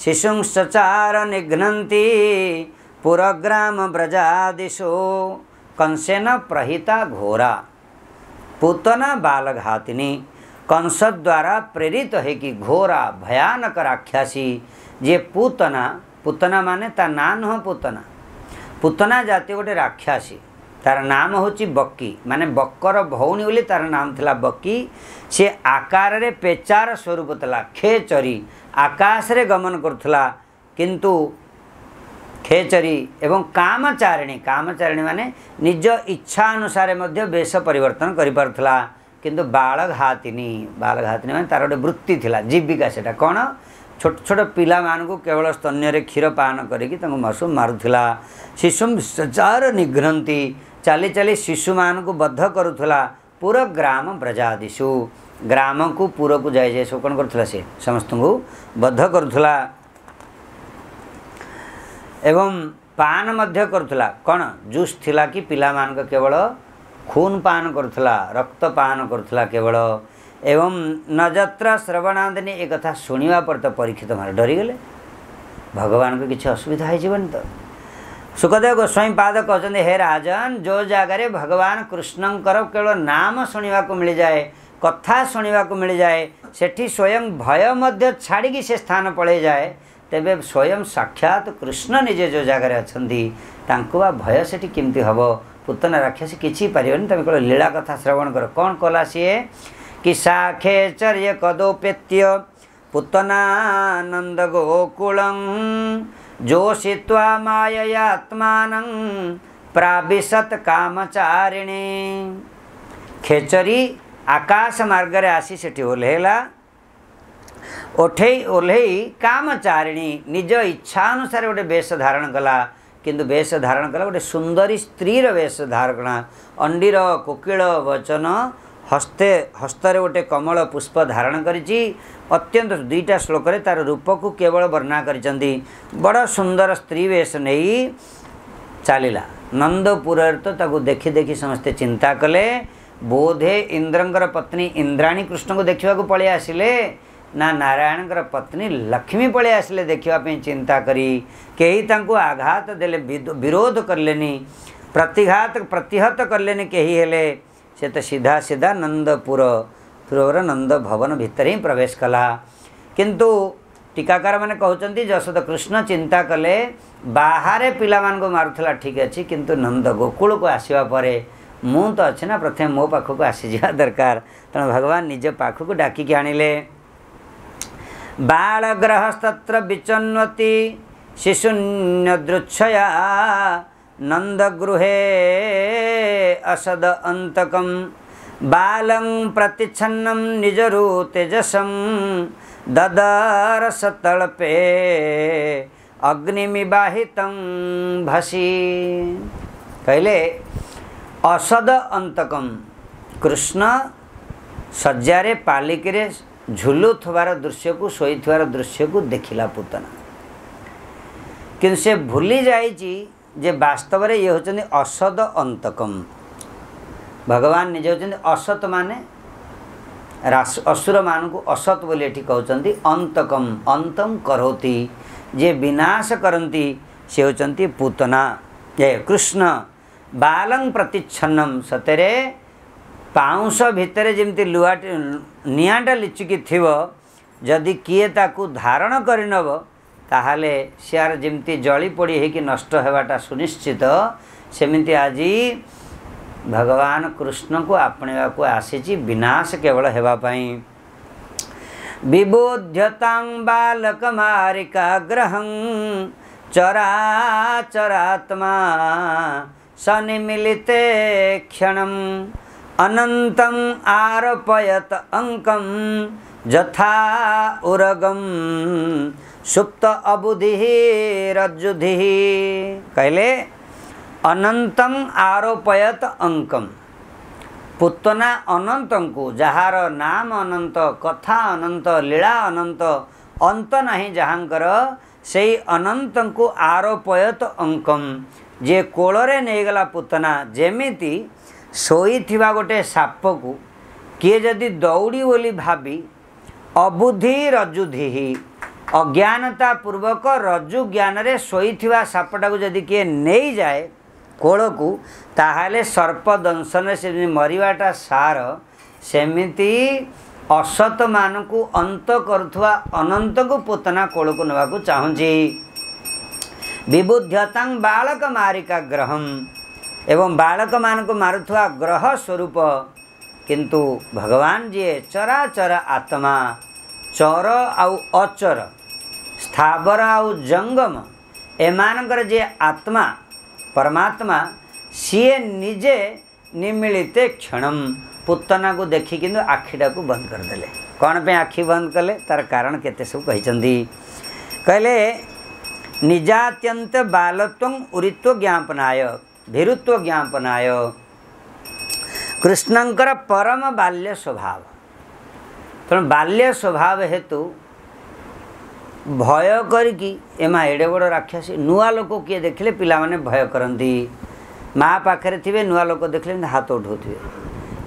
शिशुंश्चार निघ्नन्ति पुरग्राम ब्रजादिशो कंसेन प्रहिता घोरा पूतना बालघातिनी कंस द्वारा प्रेरित है कि घोरा भयानक राक्षसी जे पूतना पूतना माने ता ना नुह पूतना पूतना जाति गोटे राक्षसी तार नाम होची बक्की माने बक्कर भौणी बोली तार नाम थिला बक्की से आकार रे पेचार स्वरूप तला खेचरी आकाश रे गमन करथला किंतु खेचरी एवं कामचारिणी माने निज इच्छा अनुसार मध्य वेश परिवर्तन करि पारथला किंतु बालघातिनी माने तार गोटे वृत्ति थिला जीविका सेटा कौन छोट छोट पिला मानकु केवल स्तन्य रे क्षीर पान करिकी तांको मासु मारुथला शिशुम सचार निघ्रंती चाली चाली शिशु मानकु बद्ध करुथला पूरा ग्राम ब्रजादिशु ग्राम को पूरा को जाय सो कौन करुथला से समस्त को बद्ध करुथला एवं पान मध्य करुथला कौन जूस थिला कि पिला मानक केवल खून पान करुथला रक्त पान करुथला केवल एवं नजत्र श्रवणादिनी एक कथा शुणा पर तो परीक्षित मार डरी गले भगवान को किसी असुविधा हो तो सुखदेव गोस्वामी पाद कहते हे राजन जो जगार भगवान कृष्णंकर केवल नाम शुणा को मिल जाए कथा शुणा को मिल जाए सेठी स्वयं भय मध्य छाड़ी से स्थान पड़े जाए तेबे स्वयं साक्षात कृष्ण निजे जो जगार अच्छा भय सेठी केमती हम पूतना राक्षसी किसी पारिबनी तुम केवल लीला कथा श्रवण कर कौन कला सी कि साखेचर्य कदोपेत्य पूतनानंद गोकुलं जोषित्वा माययात्मानं प्राविशत कामचारिणी खेचरी आकाश मार्ग रे आसी सेठी ओल्हेला ओल्हेई कामचारिणी निज इच्छा अनुसार गोटे वेश धारण कला किंतु वेश धारण कला गोटे सुंदरी स्त्रीर वेश धारण अंडीर कोकिल वचन हस्ते गोटे कमल पुष्प धारण करिछि अत्यंत दुईटा श्लोक रे तार रूप को केवल वर्णना करिसंती बड़ सुंदर स्त्री वेश नहीं चलिला नंदपुर तो ताकू देखि देखि समस्ते चिंता कले बोधे इंद्रंकर पत्नी इंद्राणी कृष्ण को देखा पलि आसिले ना नारायणकर पत्नी लक्ष्मी पलि आसिले देखा चिंता करी कहीं तांको आघात देले विरोध करलेनी प्रतिहत करलेनी कहीं हेले से तो सीधा सीधा नंदपुर नंद भवन भितर ही प्रवेश कला किंतु टीकाकार मैंने कहते जशोदा कृष्ण चिंता कले बाहर पिला को मारुला ठीक अच्छे किंतु नंद गोकुल को आसवा पर मु तो अच्छे ना प्रथम मो पाखक आसी जा दरकार तेणु भगवान निज पाखक डाकिकी आणिले बालग्रहस्तत्र विचन्वती शिशुन्यदृच्छया नंदगृहे असद अंतकम बालं प्रतिच्छन्नं निजरू तेजसं ददरस तळपे अग्निमिबाहितं भसी कहले असद अंतकम कृष्ण सज्जारे पालिकी झुलुथवार दृश्य को शोईथवार दृश्य को देखिला पूतना किंतु से भूली जाइछि जे वास्तव रे ये होचंदी असद अंतकम भगवान निजे होचंदी असत माने असुर मान को असत बोली एठी कहउचंदी अंतकम अंतम करोति जे विनाश करंती से होचंती पूतना ये कृष्ण बालं प्रतिच्छन्नम सतरे पाउंस भितर जेमती लुआ निआटा लिचुकी थिव जदि किए ताकू धारण करिनब ताहाले सियार जेमती जली पड़ी है कि नष्ट होवाटा सुनिश्चित सेमिति आज भगवान कृष्ण को आपणा को आसी विनाश केवल हेवापाई विबोध्यतां बालकमारिकाग्रहं चराचरात्मा सनिमिलिते क्षणम् अनंतं आरोपयत अंकं यथा उरगम सुप्त अबुधि रज्जुधि कहले अनंतं आरोपयत अंकम पुतना अनंत को जार नाम अनंत कथा अनंत लीला अनंत अंत नहीं जहाँकर से अनंत को आरोपयत अंकम जे कोଳରେ ନେଇଗଲା पुतना जेमिति ଶୋଇଥିବା गोटे साप को किए जदि दौड़ी बोली भावी अबुद्धि रज्जुधि अज्ञानता पूर्वक रज्जु ज्ञान रे शोइथिवा सापटा को जदि किए नहीं जाए कोल को ताहाले सर्प दंशन से मरिवाटा सार सेमिति असत मान को अंत करुवा अनंत को पुतना कोल को नवा को चाहूँगी विबुध्यतां बालक मारिका ग्रहम एवं बालक मान को मारुवा ग्रह स्वरूप किंतु भगवान जी चराचर आत्मा चर आउ अचर स्थावर आउ जंगम एमानकर जे आत्मा परमात्मा सीए निजे निमिलिते क्षणम पुतना को देखी किंतु आखिटा को बंद करदेले कौन पे आखि बंद कले तार कारण केते सब कहते कहले निजात्यंत बालत्वं उरित्व ज्ञापनाय भीरुत्व ज्ञापनाय कृष्णंकर परम बाल्य स्वभाव तेणु बाल्य स्वभाव हेतु भय करिकी एमा एडे बड़ राक्षसी नुआ लोक किए देखले पिला माने भय करती माँ पाखे थे नुआ लोक देखले हाथ उठाउथे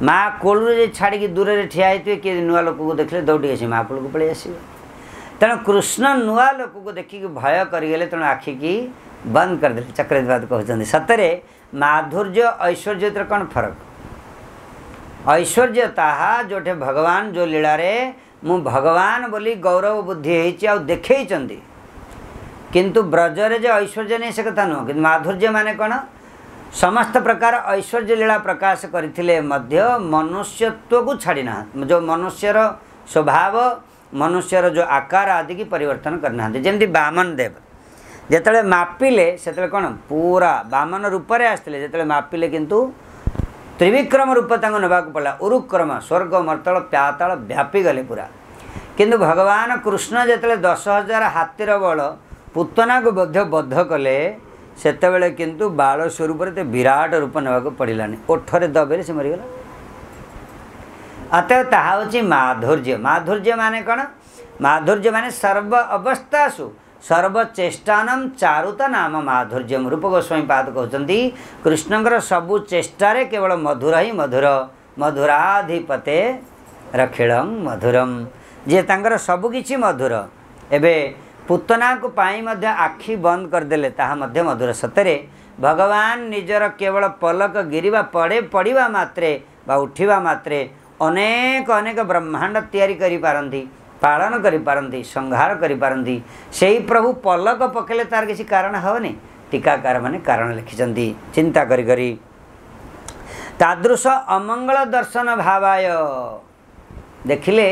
माँ कोलू छाड़ी दूर से ठिया होते किए नुआ लोक को देखले दौड़ी आसी माँ कोल को पलि आसवे तेणु कृष्ण नुआ लोक को देखिक भय करगले तेणु आखि की बंद करदे चक्रवाद कहते सतरे माधुर्य ऐश्वर्य कौन फरक ऐश्वर्य ताहा जोठे भगवान जो लीला रे मु भगवान बोली गौरव बुद्धि होती देखे किंतु ब्रजरे जो ऐश्वर्य नहीं से कथा नुह कि माधुर्य माने कौन समस्त प्रकार ऐश्वर्य लीला प्रकाश करथिले मध्य मनुष्यत्व को छाड़ीना जो मनुष्यर स्वभाव मनुष्यर जो आकार आदि की परिवर्तन करना जमती बामन देव जिते मापिले से कौन पूरा बामन रूप से आसते जो मापिले किंतु त्रिविक्रम रूप नवा पड़ा उरुक्रम स्वर्ग मर्तल प्यातल व्यापी गले पूरा किंतु भगवान कृष्ण जिते 10,000 हाथीर बल पुतना को बद्ध कले सेतबेले किंतु बाल स्वरूप विराट रूप नवा पड़ानी ओठरे दबे से मरीगला अतः ताहा होची माधुर्य माधुर्य माने कौन माधुर्य माने सर्व अवस्थासु सर्वचेष्टानम चारुता नाम माधुर्यम रूप गोस्वामी पाद कहते कृष्णकर सबु चेष्टारे केवल मधुर ही मधुर मधुराधिपते रखिलम मधुरम जे तांकर सबुकिछि मधुर एबे पुतना को पाई मध्य आखि बंद करदेले ताहा मध्य मधुर सतरे भगवान निजर केवल पलक गिरिबा पड़े पड़िबा मात्रे बा उठिबा मात्रे अनेक अनेक ब्रह्मांड तैयारी करि पारंती पालन करि पारंती संहार करि पारंती सेही प्रभु पलक पकेले तार किसी कारण हवनी टीकाकार माने कारण लिखिचंती चिंता करि करि तादृश अमंगल दर्शन भावाय देखिले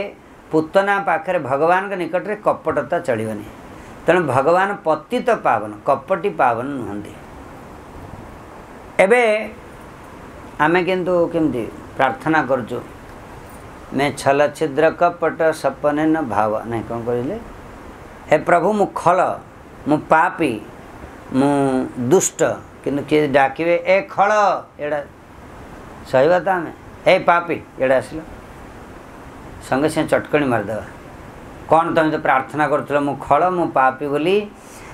पुतना पाखरे भगवान के निकट रे कपटता चलिबनी तेणु भगवान पतित पावन कपटी पावन नुहंती एबे आमे किंतु केमती प्रार्थना करचु मैं छल छिद्र कपट सपने न भाव नहीं कौन कहले हे प्रभु मु खल मु पापी मु दुष्ट किंतु किए डाकिवे ए खल एड़ा सही बात आमे हे पापी एड़ा आसलो संगे से चटकणी मारदेवा कौन तुम तो प्रार्थना करुल मु खल मु पापी बोली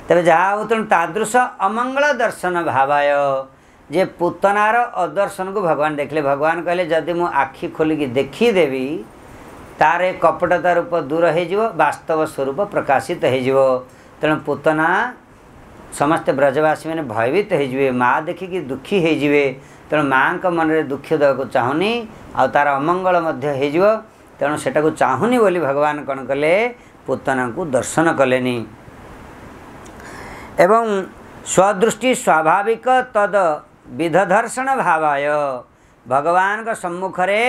तेज जहाँ हो तेणु तादृश अमंगल दर्शन भावाय जे पुतनार अदर्शन को भगवान देखले भगवान कहले जदि मु आखि खोलिकी देखीदेवी तार कपटता रूप दूर हो वास्तव स्वरूप प्रकाशित हो तेणु पुतना समस्त ब्रजवासी मैंने भयभीत हो माँ देखिकी दुखी होजे तेणु माँ मन में दुख देवाक चाहूनी आ तार अमंगल हो तेणु सेटा को चाहूनी बोली भगवान कौन कले पुतना को दर्शन कलेनी एवं स्वदृष्टि स्वाभाविक तद विधदर्शन भावाय भगवान का सम्मुख रे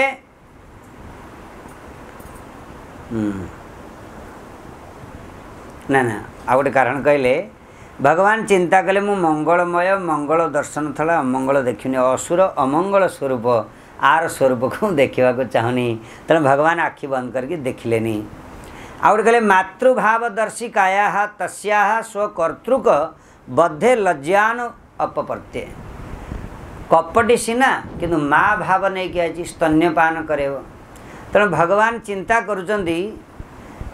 ना ना आ गोटे कारण कहले भगवान चिंता कले मु मंगलमय मंगल दर्शन थला अमंगल देखिनी असुर अमंगल स्वरूप आर स्वरूप को देखा चाहूनी तेणु भगवान आखि बंद करके देखिलेनी आ गोटे कहले मातृभावदर्शी काया तस्या स्वकर्तृक बद्धे लज्जान अपप्रत्ये कपटी सीना किंतु माँ भाव नहीं कि स्तन्यपान करेव। तेणु भगवान चिंता करुचंदी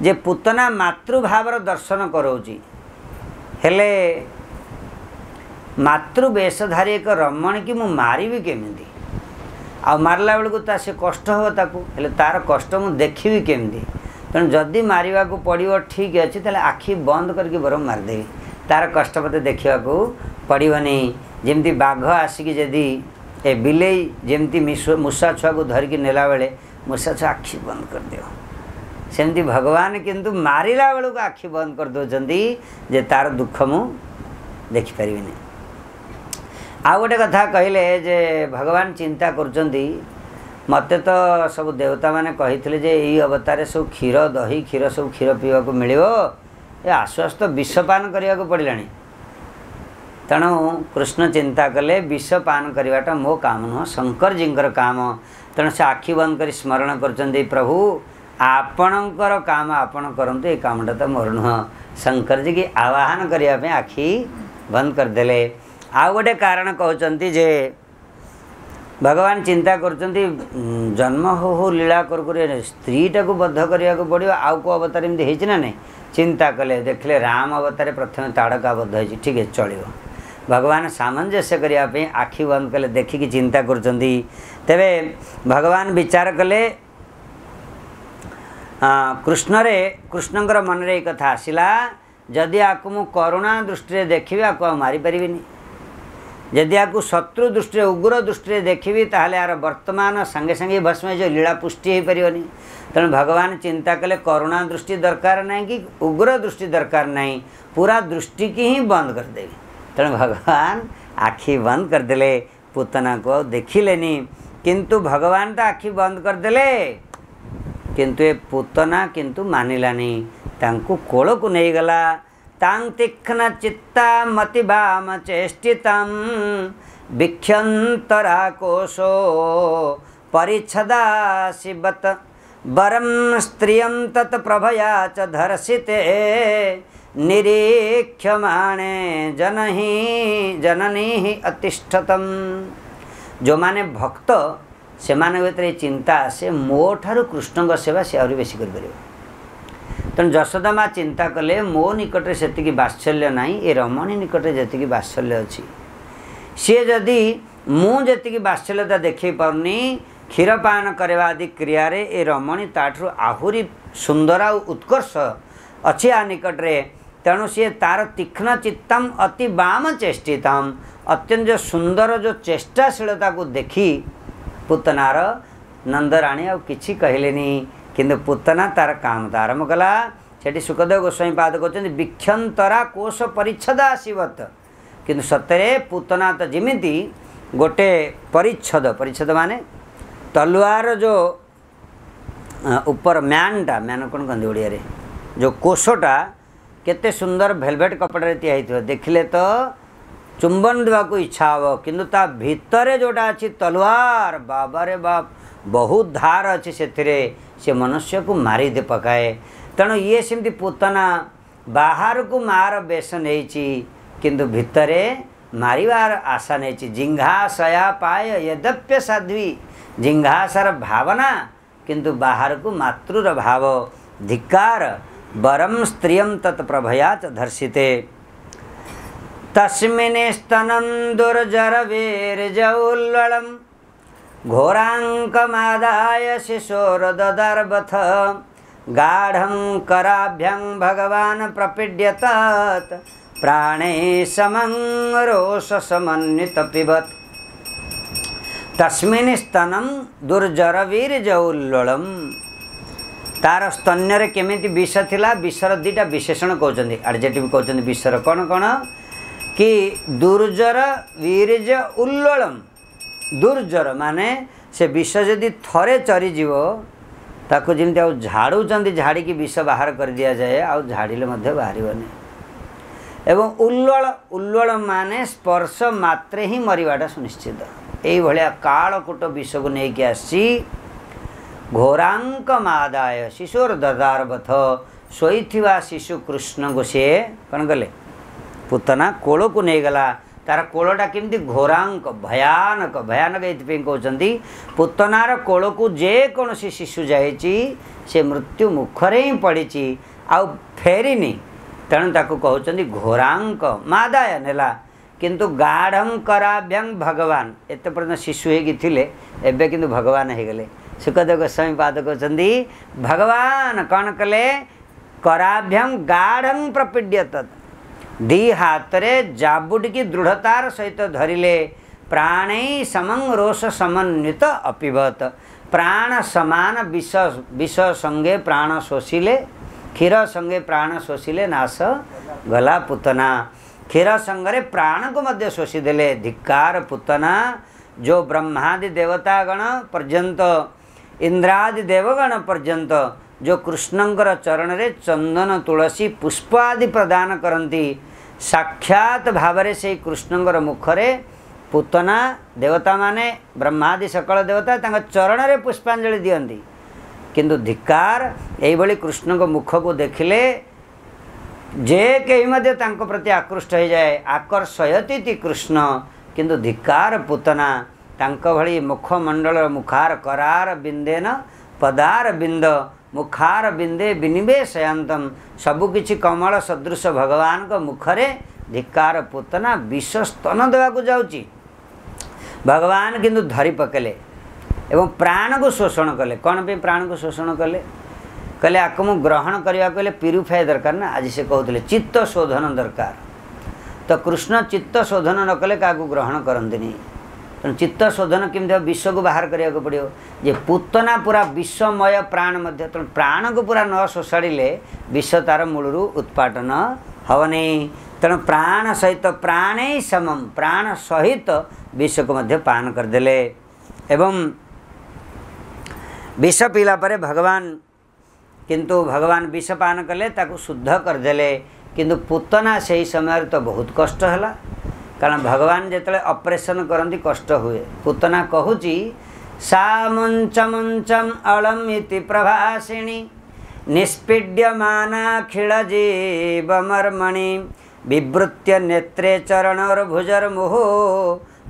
जे पूतना मातृभावर दर्शन कराउची हेले मातृवेशधारी एक रमणी की मु मारिबी केमिति आ मारला बेलू ता से कष्ट हो ताकू हेले तार कष्ट मु देखिबी केमिति। तेणु जदि मारिबा को पड़िबो ठीक अछि ताले आखि बंद करके बरम मारदेबी तार कष्ट मते देखिबा को पड़िबनी। जेमती बाघ आसिकी जदि ए बिलेई जेमती मूषा छुआ को धरिकी नेला बेले मूषा छुआ आखि बंद कर दियो सेमती भगवान किंतु मारिला बेलू को आखि बंद कर दोचंदी जे तार दुख मु देखि परिबिनी। आ गोटे कथा कहले जे भगवान चिंता करचंदी मते तो सब देवता माने कहिथिले जे ई अवतारे सब क्षीर दही क्षीर सब क्षीर पीवा को मिलिबो ए आश्वस्त विषपान करिया को पड़िलानी। तेणु कृष्ण चिंता कले विषपान करवाटा मो काम नुह शंकर जींकर काम। तेणु से आखि बंद कर स्मरण करचंदी प्रभु आपणकर काम आपण करंतु ए कामटा तो मोर नुह। शंकर जी की आवाहन करिया पे आखि बंद करदेले। आ गोटे कारण कहउचंती जे भगवान चिंता करचंती जन्म हो लीला कर स्त्रीटा को बद्ध करिया को पड़ियो आउ को अवतार एमती हेछि ना नहीं चिंता कले देखले राम अवतार प्रथम ताड़का बद्ध हेछि ठीक है चलियो। भगवान सामंजस्य करिया पे आखि बंद कले देखिकी चिंता करचंती तेबे भगवान विचार कले कृष्णकर मन रे कथा आसिला जदि आकु मु करुणा दृष्टि देखिबी आकु मारि परिबिनी जदि आकु शत्रु दृष्टि उग्र दृष्टि देखिबी ताहले यार वर्तमान संगे संगे भस्म जो लीला पुष्टि हो पारिबनी। तेणु भगवान चिंता कले करुणा दृष्टि दरकार नहीं कि उग्र दृष्टि दरकार नहीं पूरा दृष्टि की ही बंद कर देवी। तेणु भगवान आखि बंद करदेले पूतना को देखिलेनी किंतु भगवान तो आखि बंद करदेले किंतु ए पूतना किंतु मानिलानी तांकु कोल को नहीं गला तांग तीक्ष्ण चित्ता मति भाम चेष्टितं भिक्षन्तरा कोशो परिच्छदा शिवत वरम स्त्रियं तत् प्रभया च धर्षिते निरीक्ष्यमाणे जननी अतिष्ठतम। जो माने भक्त से माने भीतर चिंता आसे मो ठारू कृष्ण सेवा से आहरी बेसी कर परिबो। तेणु यशोदा माँ चिंता कले मो निकटे सेतिकी बात्सल्य नहीं ए रमणी निकटे जेतिकी बात्सल्य अच्छी सी जदि मु जेतिकी बात्सल्यता देखी पारुनी क्षीरपान करवा आदि क्रिया रे ए रमणी ताठू आहुरी सुंदर आ उत्कर्ष अच्छी आ निकटरे। तेणु सी तार तीक्ष्ण चित्तम अति बाम चेष्टितम अत्यंत सुंदर जो चेष्टाशीलता को देखी पूतनार नंदराणी आ किछि कहलेनी किंतु पूतना तार काम तो आरंभ कला। सेठी सुखदेव गोस्वामी पाद कहते भिक्षन्तरा कोश परिच्छद आसीवत किंतु सतरे पूतना तो जिमिति गोटे परिच्छद माने तलवार जो ऊपर म्यानटा म्यान कौन कहते ओडिया रे जो कोशटा केते सुंदर भेलभेट कपड़ा तैयारी देखिले तो चुंबन देवा को इच्छा हो किंतु ता भितरे जोटा अच्छी तलवार बाबा रे बाप बहुत धार अच्छी से मनुष्य को मारी दे पकाए। तेणु ये सेमती पूतना बाहर को मार बेश नहीं किंतु भितरे मारिवार आशा नहीं जिंघाशया पाए यद्यप्य साध्वी जिंघासर भावना किंतु बाहर को मातृर भाव धिक्कार वरम स्त्रियं तत्प्रभया च धर्षिते तस्मिन् स्तनं दुर्जरवीर्यौल्बलं घोराङ्कमादाय शिशोर्ददर्बथ गाढं कराभ्यं भगवान् प्रपीड्यतात प्राणे समं रोषसमन्वित पिबत् तस्मिन् स्तनं दुर्जरवीर्यौल्बलं तार स्तन्य केमिति विष थिला विषर दुईटा विशेषण कहते एडजेक्टिव कहते विषर कौन कौन कि दुर्जर वीर्य उल्ललम दुर्जर माने से विष जदि थरे चरीजीव ताको जमी आ झाड़ुंट झाड़ी की विष बाहर कर दिया जाए आ झाड़िले बाहर एवं उल्लल माने स्पर्श मात्रे ही मरवाटा सुनिश्चित यही भाया कालकूट विष को लेकिन आसी घोरांकमादाय शिशुर ददारबथ शोईथिवा शिशु कृष्ण को सी कौन कले पूतना कोल को नहीं गला तार कोलटा केमती घोरांक भयानक भयानक ये कहते पुतनार कोल को जेकोसी शिशु जाइए से मृत्यु मुखरे ही पड़ी आउ फेरीनी तेणु ताकू कहते घोरांक मादाय नेला किंतु गाढ़ंकराभ्यं भगवान एत पर्यटन शिशु होते एवं किंतु भगवान हो गले सुखदेव गोस्वामी पाद कहते भगवान कौन कले कराभ्यं गाढ़ं प्रपीड्य तत् दी हाथ रे जाबुटी दृढ़तार सहित धरिले प्राण समं रोष समन्वित अपिबत प्राण समान विष विष संगे प्राण शोषिले क्षीर संगे प्राण शोषिले नाश गला पुतना क्षीर संगे प्राण को मध्य शोषिदेले धिक्कार पुतना जो ब्रह्मादि देवतागण पर्यंत इंद्रादि देवगण पर्यंत जो कृष्णंकर चरण रे चंदन तुलसी पुष्प आदि प्रदान करती साक्षात भावरे से कृष्णंकर मुखरे पुतना देवता माने ब्रह्मादि सकल देवता तांका चरण रे पुष्पांजलि दियंती किंतु धिक्कार एइभली कृष्ण को मुख को देखिले जे कहीं मध्य तांको प्रति आकृष्ट हो जाए आकर्षयती कृष्ण किंतु धिक्कार पुतना तांको भली मुखमंडल मुखार करार बिंदेन पदार बिंद मुखार बिंदे विनिवेशयंतम सबुकिछि कमल सदृश भगवान को मुखरे धिक्कार पुतना विष स्तन देवाक जाउची भगवान किंतु धरी पकेले एवं प्राण को शोषण कले कौन पे प्राण को शोषण कले कहले आको मु ग्रहण करने को प्यूरिफाई दरकार ना आज से कहते चित्त शोधन दरकार तो कृष्ण चित्त शोधन न कले क्या ग्रहण करती तेणु चित्त शोधन केमती विष को बाहर करने को पड़ो जे पूतना पूरा विषमय प्राण मध्य तेणु प्राण को पूरा न शोषाड़े विष तार मूलर उत्पाटन हेनी तेणु प्राण सहित प्राण समम प्राण सहित विष को मध्य पान करदेले एवं विष पीला परे भगवान किंतु भगवान विष पान कले ताकू शुद्ध करदेले किंतु पूतना से समय तो बहुत कष्ट है कारण भगवान जिते ऑपरेशन करती कष्ट हुए पूतना कहूची सा मुंचम अलम इति प्रभासिणी निष्पीड्यमाना खिलजीवमर्मणि विवृत्य नेत्रे चरणोर्भुजर्मुहुः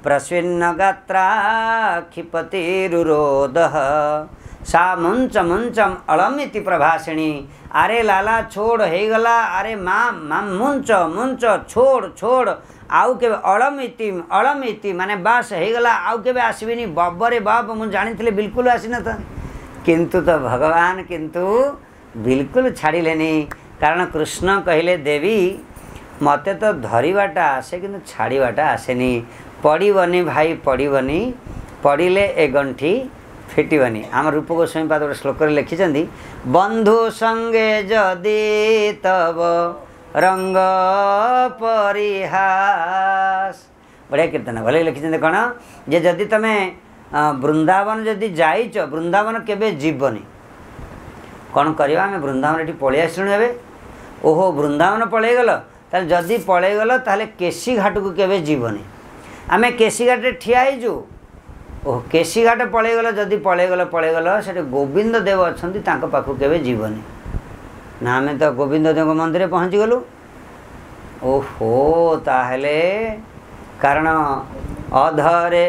प्रस्विन्न गात्रा क्षिपतिरुरोदः सा मुंचम अलमिति प्रभासिणी अरे लाला छोड़ हो गला अरे माँ माँ मुंच मुंच छोड़ छोड़ आउ के अलमिति माने बास हो गला आउ के आसबिनी बबरे बाप मुझे जानी बिल्कुल आसी न था किंतु तो भगवान किंतु बिल्कुल छाड़िलेनी कारण कृष्ण कहले देवी मते तो धरिबाटा आसे किंतु छाड़ीबाटा आसेनी पड़बनी भाई पड़बनी पड़िले ए गंठी फिटबनी आम रूप गोस्वामी पाद गोटे श्लोक लिखिं बंधु संगे जदि तब रंग परिहास बढ़िया कीर्तन भले लिखिं कौन जे जदि तुम वृंदावन जदि जाइच वृंदावन केबे जीवनी कौन करवा आम वृंदावन ये पलि आसलुँ ए ओहो वृंदावन पलैगल ताल जदि पलैगल ताले केसी घाट को केबे जीवनी आम केसी घाट ठिया होजु ओह केसी घाट पलैगल जदि पलैगल से गोविंद देव अच्छा पाखु केबे जीवनी ना आम तो गोविंद देव मंदिर पहुँची गलु ओहो ताहले कारण अधरे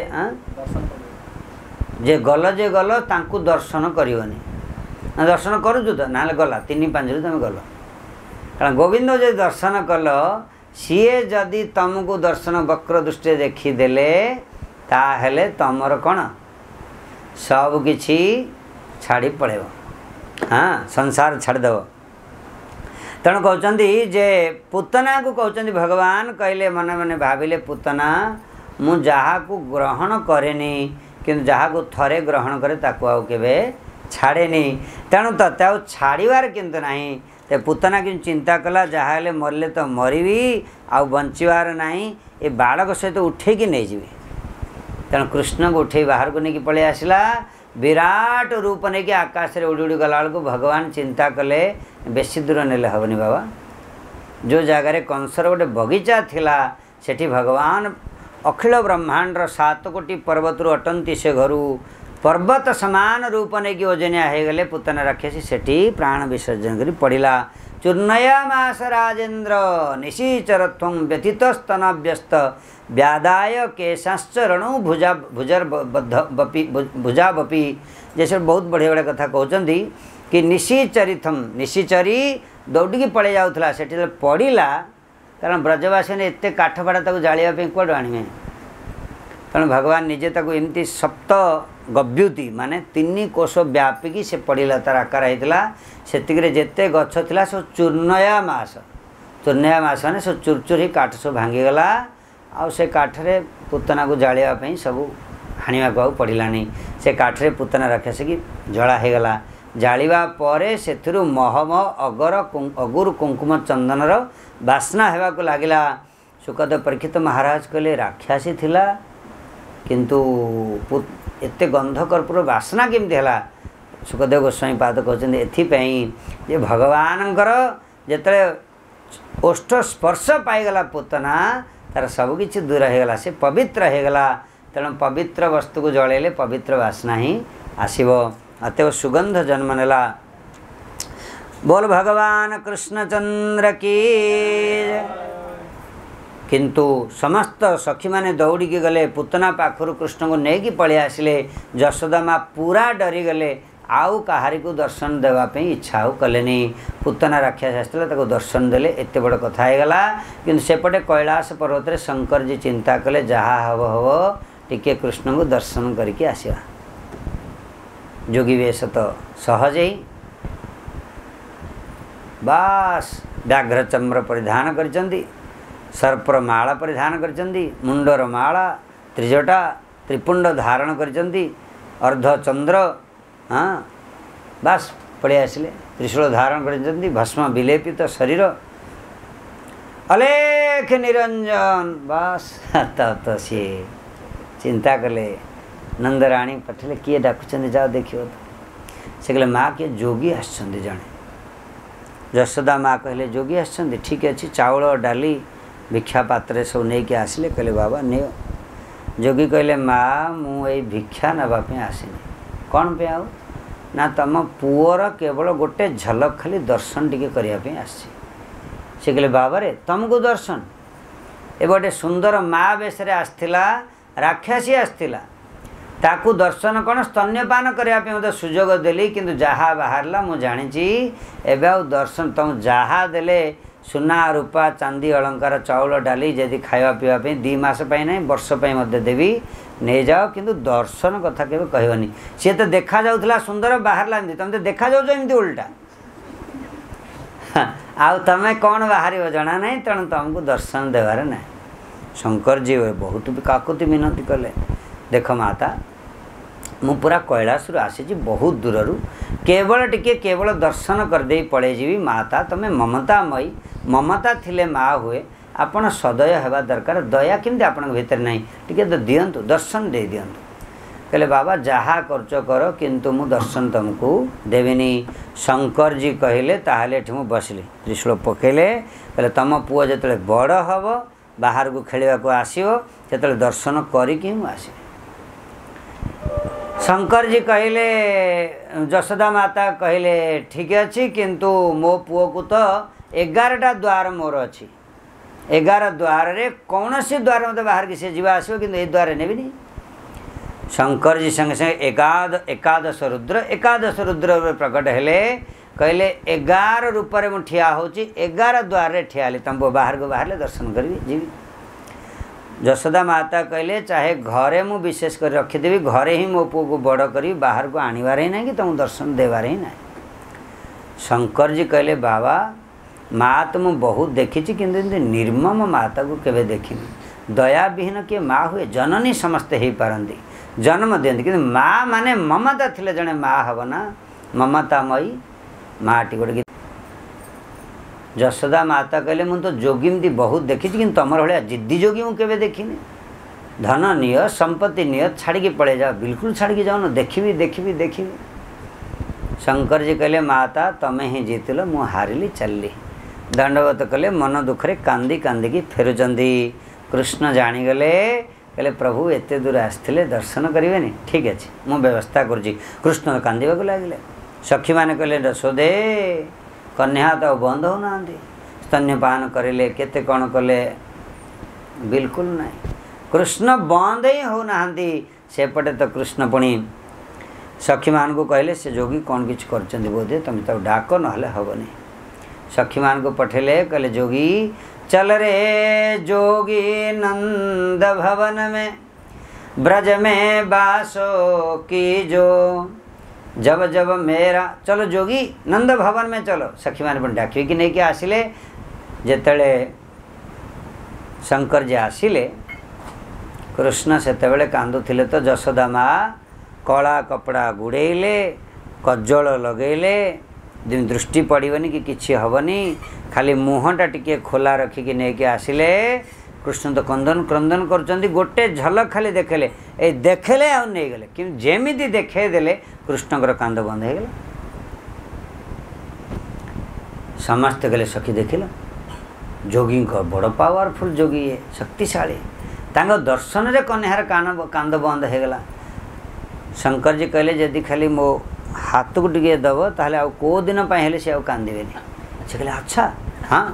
जे गल तांकु दर्शन करनी दर्शन करुचु तो ना गला 3-5 तुम गल कारण गोविंद जो दर्शन कल सीए जदि तुमको दर्शन वक्र दृष्टि देखीदेले ताहले तमर कौन सब किछि छाड़ी पड़ेब हाँ संसार छाड़देव तेणु कहते जे पूतना को कहते भगवान कहले मने मने भाविले पूतना मु जहा को ग्रहण करेनी किंतु जहा को थरे ग्रहण करे ताकू आउ केबे छाड़ेनी तेणु तते आउ छाड़ीबार किंतु नाही ते पूतना कि चिंता कला जहा हेले मरले तो मरबी आउ बंचिबार नाही ए बालक सहित उठेकी नहीं जीवे तेणु कृष्ण को उठे बाहर को नहीं पलि आसला विराट रूप नहीं कि आकाश रे उड़ी उड़ी गला बेलू भगवान चिंता कले बेसी दूर नेले हेनी बाबा जो जगार कंसर गोटे बगीचा थिला सेठी भगवान अखिल ब्रह्मांडर 7 कोटी पर्वत अटंती से घर पर्वत समान रूप नहीं कि ओजनिया हो गले पूतना राक्षसी सेठी प्राण विसर्जन कर पड़ा चूर्णयामास राजेन्द्र निशीचरत्वं व्यथितस्तनभ्यस्त व्यादाय केशाश्चरणु भुजा बपी। जैसे बहुत बढ़िया बढ़िया कथा कहते कि निशीचरिथम निशीचरी दौड़ी पड़े जाऊला से पड़ा कारण ब्रजवासी ने एत काठफाड़ा जालिया कौड़ आणवे कारण भगवान निजे ताको एमती सप्त गव्युति माने 3 कोश व्यापिकी से पड़ा तार आकार होता से जिते गछ था सब चूर्णयामास माने सब चुरचुर ही काठ सब भांगीगला आ से काठरे पुतना को जालियापी सब हाणिया पड़ानी से काठरे पुतना राक्षस की जला होगला जालिबा परे सेथिरु महम अगुर कुंकुम चंदनर बास्ना हेबाकु लागिला। सुखदेव परीक्षित महाराज कहले राक्षसी थिला किंतु एते गंध कर्पूर बास्ना केमती है। सुखदेव गोस्वामी पाद कहते एथिपाई जे भगवानंकर जेतले ओष्ठ स्पर्श पाईगला पुतना तार सबकि दूर होगला से पवित्र होगला। तेणु पवित्र वस्तु को जलैले पवित्र बास्ना ही आसीबो अतएव सुगंध जन्म नेला। बोल भगवान कृष्णचंद्र की। किंतु समस्त सखी माने दौड़ी के गले पुतना पाखरु कृष्ण को नहीं पलि आसिले। यशोदा माँ पूरा डरी गले आउ कहारी को दर्शन देवाई इच्छा आउ कलेनी। पुतना राक्षस आसला ताको दर्शन देले एते बड़ कथा होगला। किंतु सेपटे कैलाश पर्वत रे शंकर जी चिंता कले जहा हब हब टिके कृष्ण को दर्शन करके आसिया। जोगी वेश तो सहज ही बास व्याघ्र चम्र परिधान करचंदी सर्पर माला परिधान करचंदी मुंडर माला त्रिजटा त्रिपुंड धारण करचंदी अर्धचंद्र हाँ बास पड़े आसिले त्रिशूल धारण करचंदी भस्म विलेपित शरीर अलेख निरंजन बास तो सी चिंता कले नंदराणी पठिले किए डाकुचंदी जाओ देखियो तो से कहले माँ किए जोगी आसचंदी जाने। यशोदा माँ कहले जोगी आसचंदी ठीक अच्छे चाउल डाली भिक्षा पात्र सब नहीं कि आसिले कहले बाबा नियो। जोगी कहले माँ मुझे भिक्षा नापी आसनी कौन पे आउ ना तुम पुअर केवल गोटे झलक खाली दर्शन टिके करने आसी। से कहले बाबा रे तुमको दर्शन ए गोटे सुंदर माँ बेस आसला राक्षसी आसला ताकू दर्शन कौन स्तन्यपान करने मत सुजोग देली किंतु जहाँ बाहरला मु जानी एवं आउ दर्शन तुम जहाँ देले सुना रूपा चांदी अलंकार चाउल डाली जदि खावा पीवाई 2 मास ना वर्ष मत देवी नहीं जाओ किंतु दर्शन कथा के कहनी। सी तो देखा जाऊला सुंदर बाहरला तुम तो देखा जाऊँ उल्टा आउ तमें कौन बाहर जना ना तेणु तुमको दर्शन देवार ना। शंकर जी बहुत भी काकुति मिनती कले देख माता मु पूरा कैलाश आसी बहुत दूर केवल टिके केवल दर्शन करदे पड़े जीवी माता तमें ममतामयी ममता थिले माँ हुए आपण सदय होगा दरकार दया केमती आपण भीतर नहीं टिके तो दियंतु दर्शन दे दियंतु। कहले बाबा जहाँ करच कर किंतु मु दर्शन तुमको देविनी। शंकर जी कहले ताहले एठी मु बसली त्रिशूल पकेले कहले तुम पुओ जेतले बड़ हब बाहर को खेलिया को आसीओ सेतले दर्शन करिकि मु आसी। शंकर जी कहले यशोदा माता कहले ठीक अच्छी किंतु मो पुओ को तो 11टा द्वार मोर अच्छी 11 द्वार रे कौन सी द्वार मत बाहर किसी जीवा आसो कि ए द्वार नेबिनी। शंकर जी संगे संगे एकादश रुद्र प्रकट हेले कहले 11 रूप में मुझे ठिया होची 11 द्वार रे ठिया तुम बाहर को बाहर दर्शन करी जीवी। यशोदा माता कहले चाहे घरे मु विशेष कर रखीदेवी घरे ही मो पुओ को बड़ करी बाहर को आणवार ही ना कि तुम दर्शन देवार ही ना। शंकर जी कहले बाबा माँ तो मुझे बहुत देखी कि निर्मम माता को केवे देखी दया विहीन किए माँ हुए जननी समस्ते हो पारती जन्म दिखती कि माँ माने ममता थिले जड़े माँ हम ना ममतामयी माँ टी गोटे यशोदा माता कहले मुझे तो जोगी बहुत देखी कि तुम भाया जिद्दी जोगी मुझे केवे देखनी धन निय संपत्ति निय छाड़ी पड़े जाओ बिल्कुल छाड़ी जाओ न देखी देखी देखी। शंकर जी कहले माता तमें ही जीतल मु हारिली चलली दंडवत कले मन दुखरे कांदी कांदी फेरुचंदी। कृष्ण जानीगले कहले प्रभु एते दूर आसते दर्शन करें ठीक अच्छे मु व्यवस्था करुँची। कृष्ण कांदीबा लगे सखी मैंने कहले यशोदे कन्या तो बंद हो ना स्तन्यपान करेले केते कौन कले बिल्कुल नहीं कृष्ण बंद ही हो ना सेपटे तो कृष्ण पुणी सखी मान को कहले से जोगी कौन किछ करचंदी बोधे तुम तो डाक नहले हबनी सखी मान को पठेले कहले जोगी चल रे जोगी नंद भवन में ब्रज में बासो की जो जब जब मेरा चलो जोगी नंद भवन में चलो सखी मान डाकी कि नहीं कि आसिले जेतले शंकर जी आसिले कृष्ण सेतेबेले कांदुथिले तो यशोदा माँ कला कपड़ा गुड़ेले कज्जल लगेले दृष्टि पड़बनी कि किछि हबनी खाली मुहटा टिके खोला रखिकी नहीं आसिले कृष्ण तो कंदन क्रंदन कर गोटे झलक खाली देखेले ए देखेले आ नहीं गले कि जेमिति देखे देले कृष्णकर कांद बंद हो गला समस्त गले सखी देखिल जोगी बड़ पावरफुल जोगी है शक्तिशाली तांग दर्शन रे कन्यार कांद बंद हो गला शंकर जी कहले जदि खाली मो हाथ को टिके दब ताहले आ को दिन हेले से कांदेनि से कहले अच्छा हाँ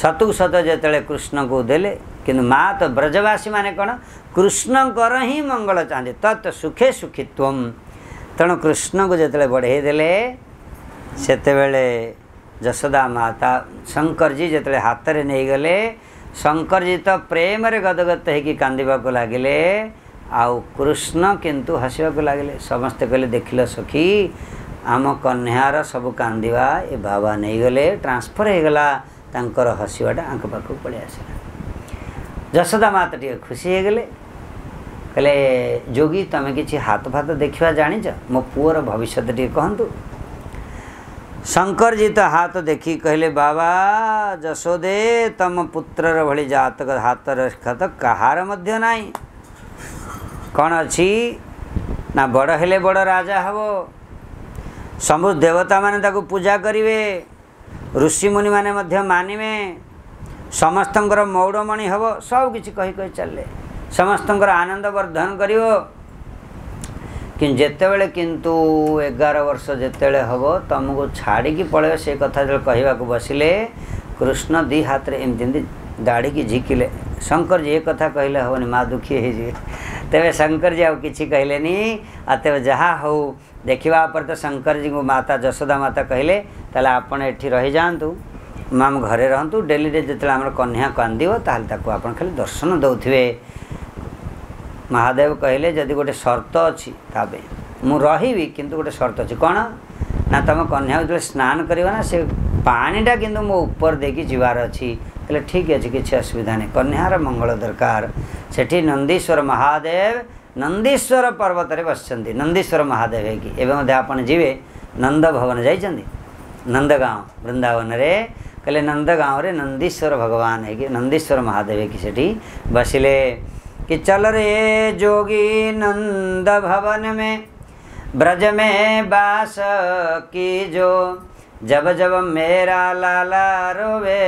सतु सत जेतले कृष्ण को देले किंतु माँ तो ब्रजवासी माने कौन कृष्ण कर ही मंगल चाहते तत् सुखे सुखित्वम तेणु कृष्ण को जेतले बढ़े देले सेतेबेले यशोदा माता शंकर जी जेतले हाथ रे नहीं गले शंकर जी तो प्रेम रे गदगद होगी कांदिबा को लागिले आउ कृष्ण किंतु हसवा को लगे समस्ते कहले देखिल सखी आम कन्यार सब कांदिबा ए बाबा नहीं गले ट्रांसफर हो गला तांकर हसवाटा आंक पाखक पड़े आसला यशोदा माता टे खुशी हो गले कहले जोगी तमें किसी हाथ फात देखा जाच मो पुअर भविष्य टे कहतु शंकर जी तो हाथ देखी कहले बाबा यशोदे तम पुत्रर भली जातक हाथ रेखा तो कहार मध्य नाही कौन अच्छी ना बड़ हेले बड़ राजा हबो समु देवता माने ताको पूजा करिवे ऋषि मुनि माने मध्य मानिवे समस्तंकर मौड़मणि हबो सब किछि कहि कहि चलले समस्तंकर आनंद वर्धन करिवो कि जेतेबेले किंतु 11 वर्ष जेतेबेले हबो तुमको छाड़ी की पळे से कथा जो कहवा को बसिले कृष्ण दी हाथ रे एमती दाढ़ी की झिकिले शंकर जी एक कथा कहले हबनी माँ दुखी है जी तेरे शंकर जी आ किसी कहले तेरे जहाँ हो देखा पर तो शंकर जी को माता यशोदा माता कहले ताले आपण एठी रही जातु माम घरे रहतु डेली जो आम कन्या कांदिव ताको आपण खाली दर्शन दौथे महादेव कहले जदि गोटे शर्त अच्छी ताबे मु रही किंतु गोटे शर्त अच्छी कौन ना तुम कन्या जो स्नान करना से पानीटा किंतु मो ऊपर देकी जीवार अच्छी कहले ठीक अच्छे किसी असुविधा नहीं कन्यार मंगल दरकार सेठी नंदीश्वर महादेव नंदीश्वर पर्वत रे बसचंदी नंदीश्वर महादेव है कि एवं आपण जीवे नंद भवन जाइछंदी नंदगांव वृंदावन रे कहले नंदगांव रे नंदीश्वर भगवान है कि नंदीश्वर महादेव है कि सेठी बसिले कि चल रे जोगी नंद भवन में ब्रज में बास की जो जब जब मेरा लाला रोवे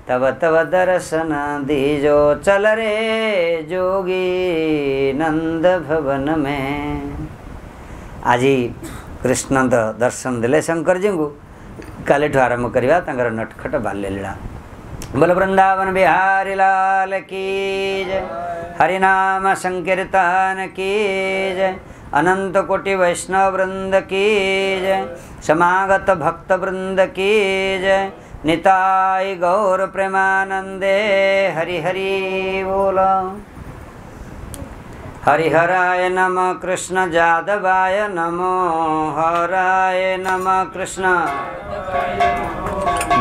तब तब दर्शन दीजो चल रे जोगी नंद भवन में आज कृष्ण तो दर्शन देले शंकर जी को काली आरंभ करवा तंकर नटखट बाल्य लीला बोल वृंदावन बिहारी लाल की जय हरिनाम संकीर्तन की जय अनंत कोटि वैष्णव वृंद की जय समागत भक्त वृंद की जय निताय गौर प्रेमानंदे हरि हरि बोल हरिहराय नमः कृष्ण जादवाय नमो हराय नमः कृष्ण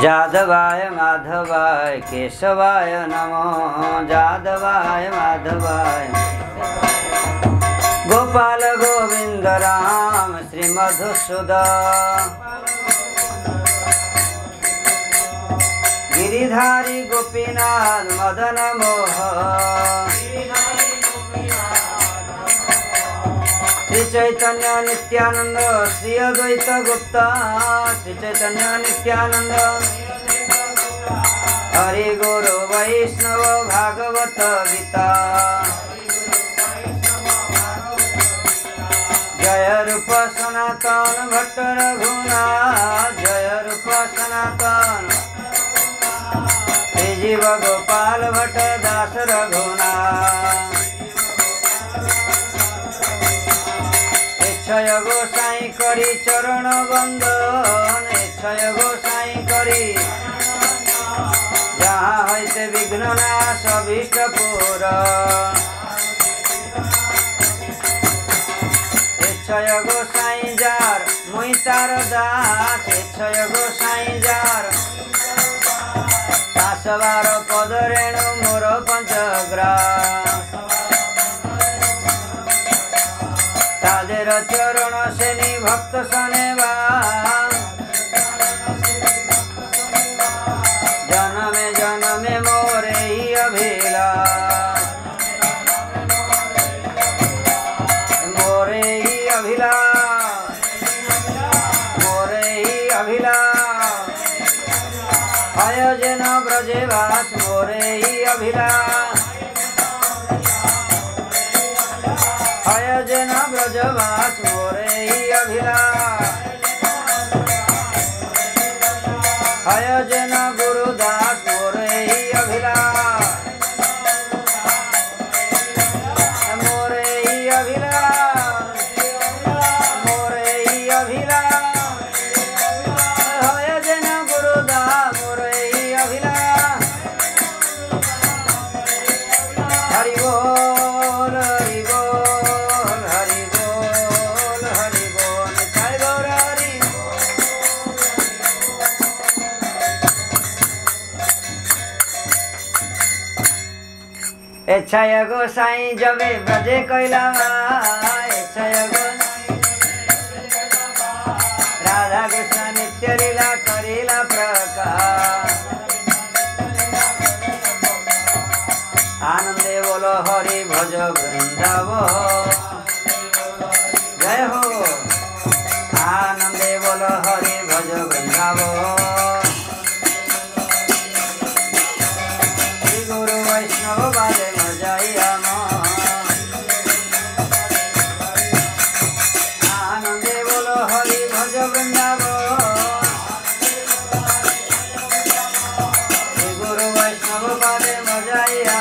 जादवाय माधवाय केशवाय नमो जादवाय माधवाय गोपाल गोविंद राम श्री मधुसूदन गिरिधारी गोपीनाथ मदन मोहन श्री चैतन्य नित्यानंद श्री अद्वैत गुप्ता श्री चैतन्य नित्यानंद हरि गुरु वैष्णव भागवत गीता जय रूप सनातन भट्ट रघुनाथ जय जीव गोपाल भट्ट दास रघुनाथ इच्छय गोसाई करी चरण बंदन इच्छय गोसाई करी जहाँ होते विघ्न नाश अभीष्ट पूरण इच्छय गोसाई जार मुई तार दास इच्छय गोसाई जार दासवार पद रेणु मोर पंचग्रास तादेर चरण सेनी भक्त सनेवा जनमे जनमे मोरे ही अभिलाष मोरे ही अभिलाष मोरे ही अभिलाष अयोजन ब्रजेवास मोरे ही अभिलाष अयोजन ब्रजवास मोरे ही अभिलाष अयोजन गुरुदास मोरे ही अभिलाष मोरे ही अभिलाष मोरे ही अभिलाष अयोजन गुरुदास मोरे ही अभिलाष हरि बोल हरि बोल हरि बोल हरि बोल जय गौर हरि इच्छय गोसाई जमे ब्रजे कैला इच्छय राधा कृष्ण नित्य लीला करीला प्रकाश आनंदे बोलो हरि भज वृंदावन जय हो आनंदे बोलो हरि भज वृंदावन श्री गुरु वैष्णव बाले मजाइया आनंदे बोलो हरि भज वृंदावन श्री गुरु वैष्णव बाले मजाइया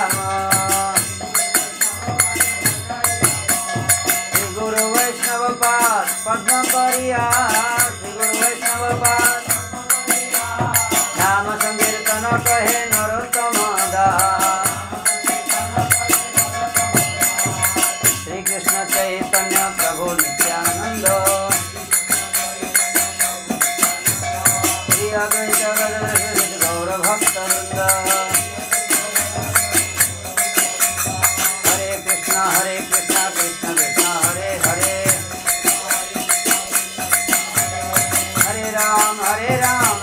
श्री गुरु वैष्णव पाद पद्म करिया श्री गुरु वैष्णव पाद नाम संकीर्तन कहे नरोत्तम दास श्री कृष्ण चैतन्य प्रभु नित्यानंद श्री अद्वैत गदाधर गौर भक्त वृंद हरे कृष्ण कृष्ण कृष्ण हरे हरे हरे राम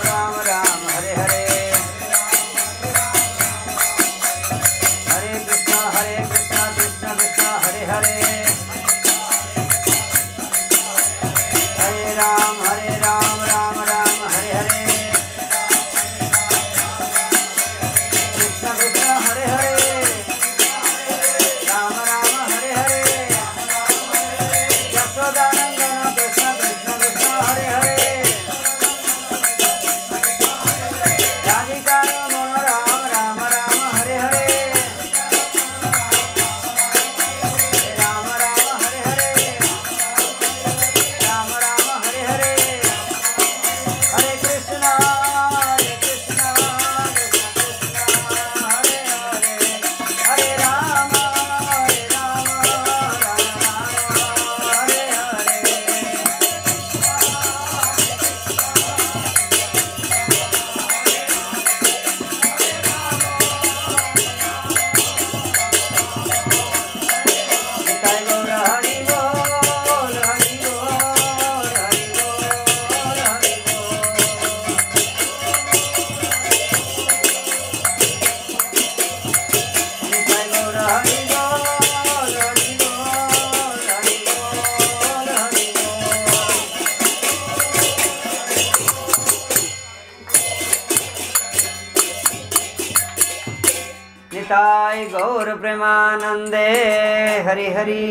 राम राम हरे हरे हरे कृष्ण कृष्ण कृष्ण हरे हरे हरे राम राम राम हरे हरे कृष्ण कृष्ण हरे हरे राम हरे हरे यशोदानंदन कृष्ण कृष्ण कृष्ण हरे हरे राधिका रमण राम राम हरे हरे राम हरे हरे राम हरे हरे हरे कृष्ण कृष्ण हरे हरे हरे राम राम हरे हरे जय गौर हरि बोल हरि बोल हरि बोल हरि बोल जय गौर हरि बोल हरि बोल हरि बोल हरि बोल निताय गौर प्रेमानंदे हरि हरि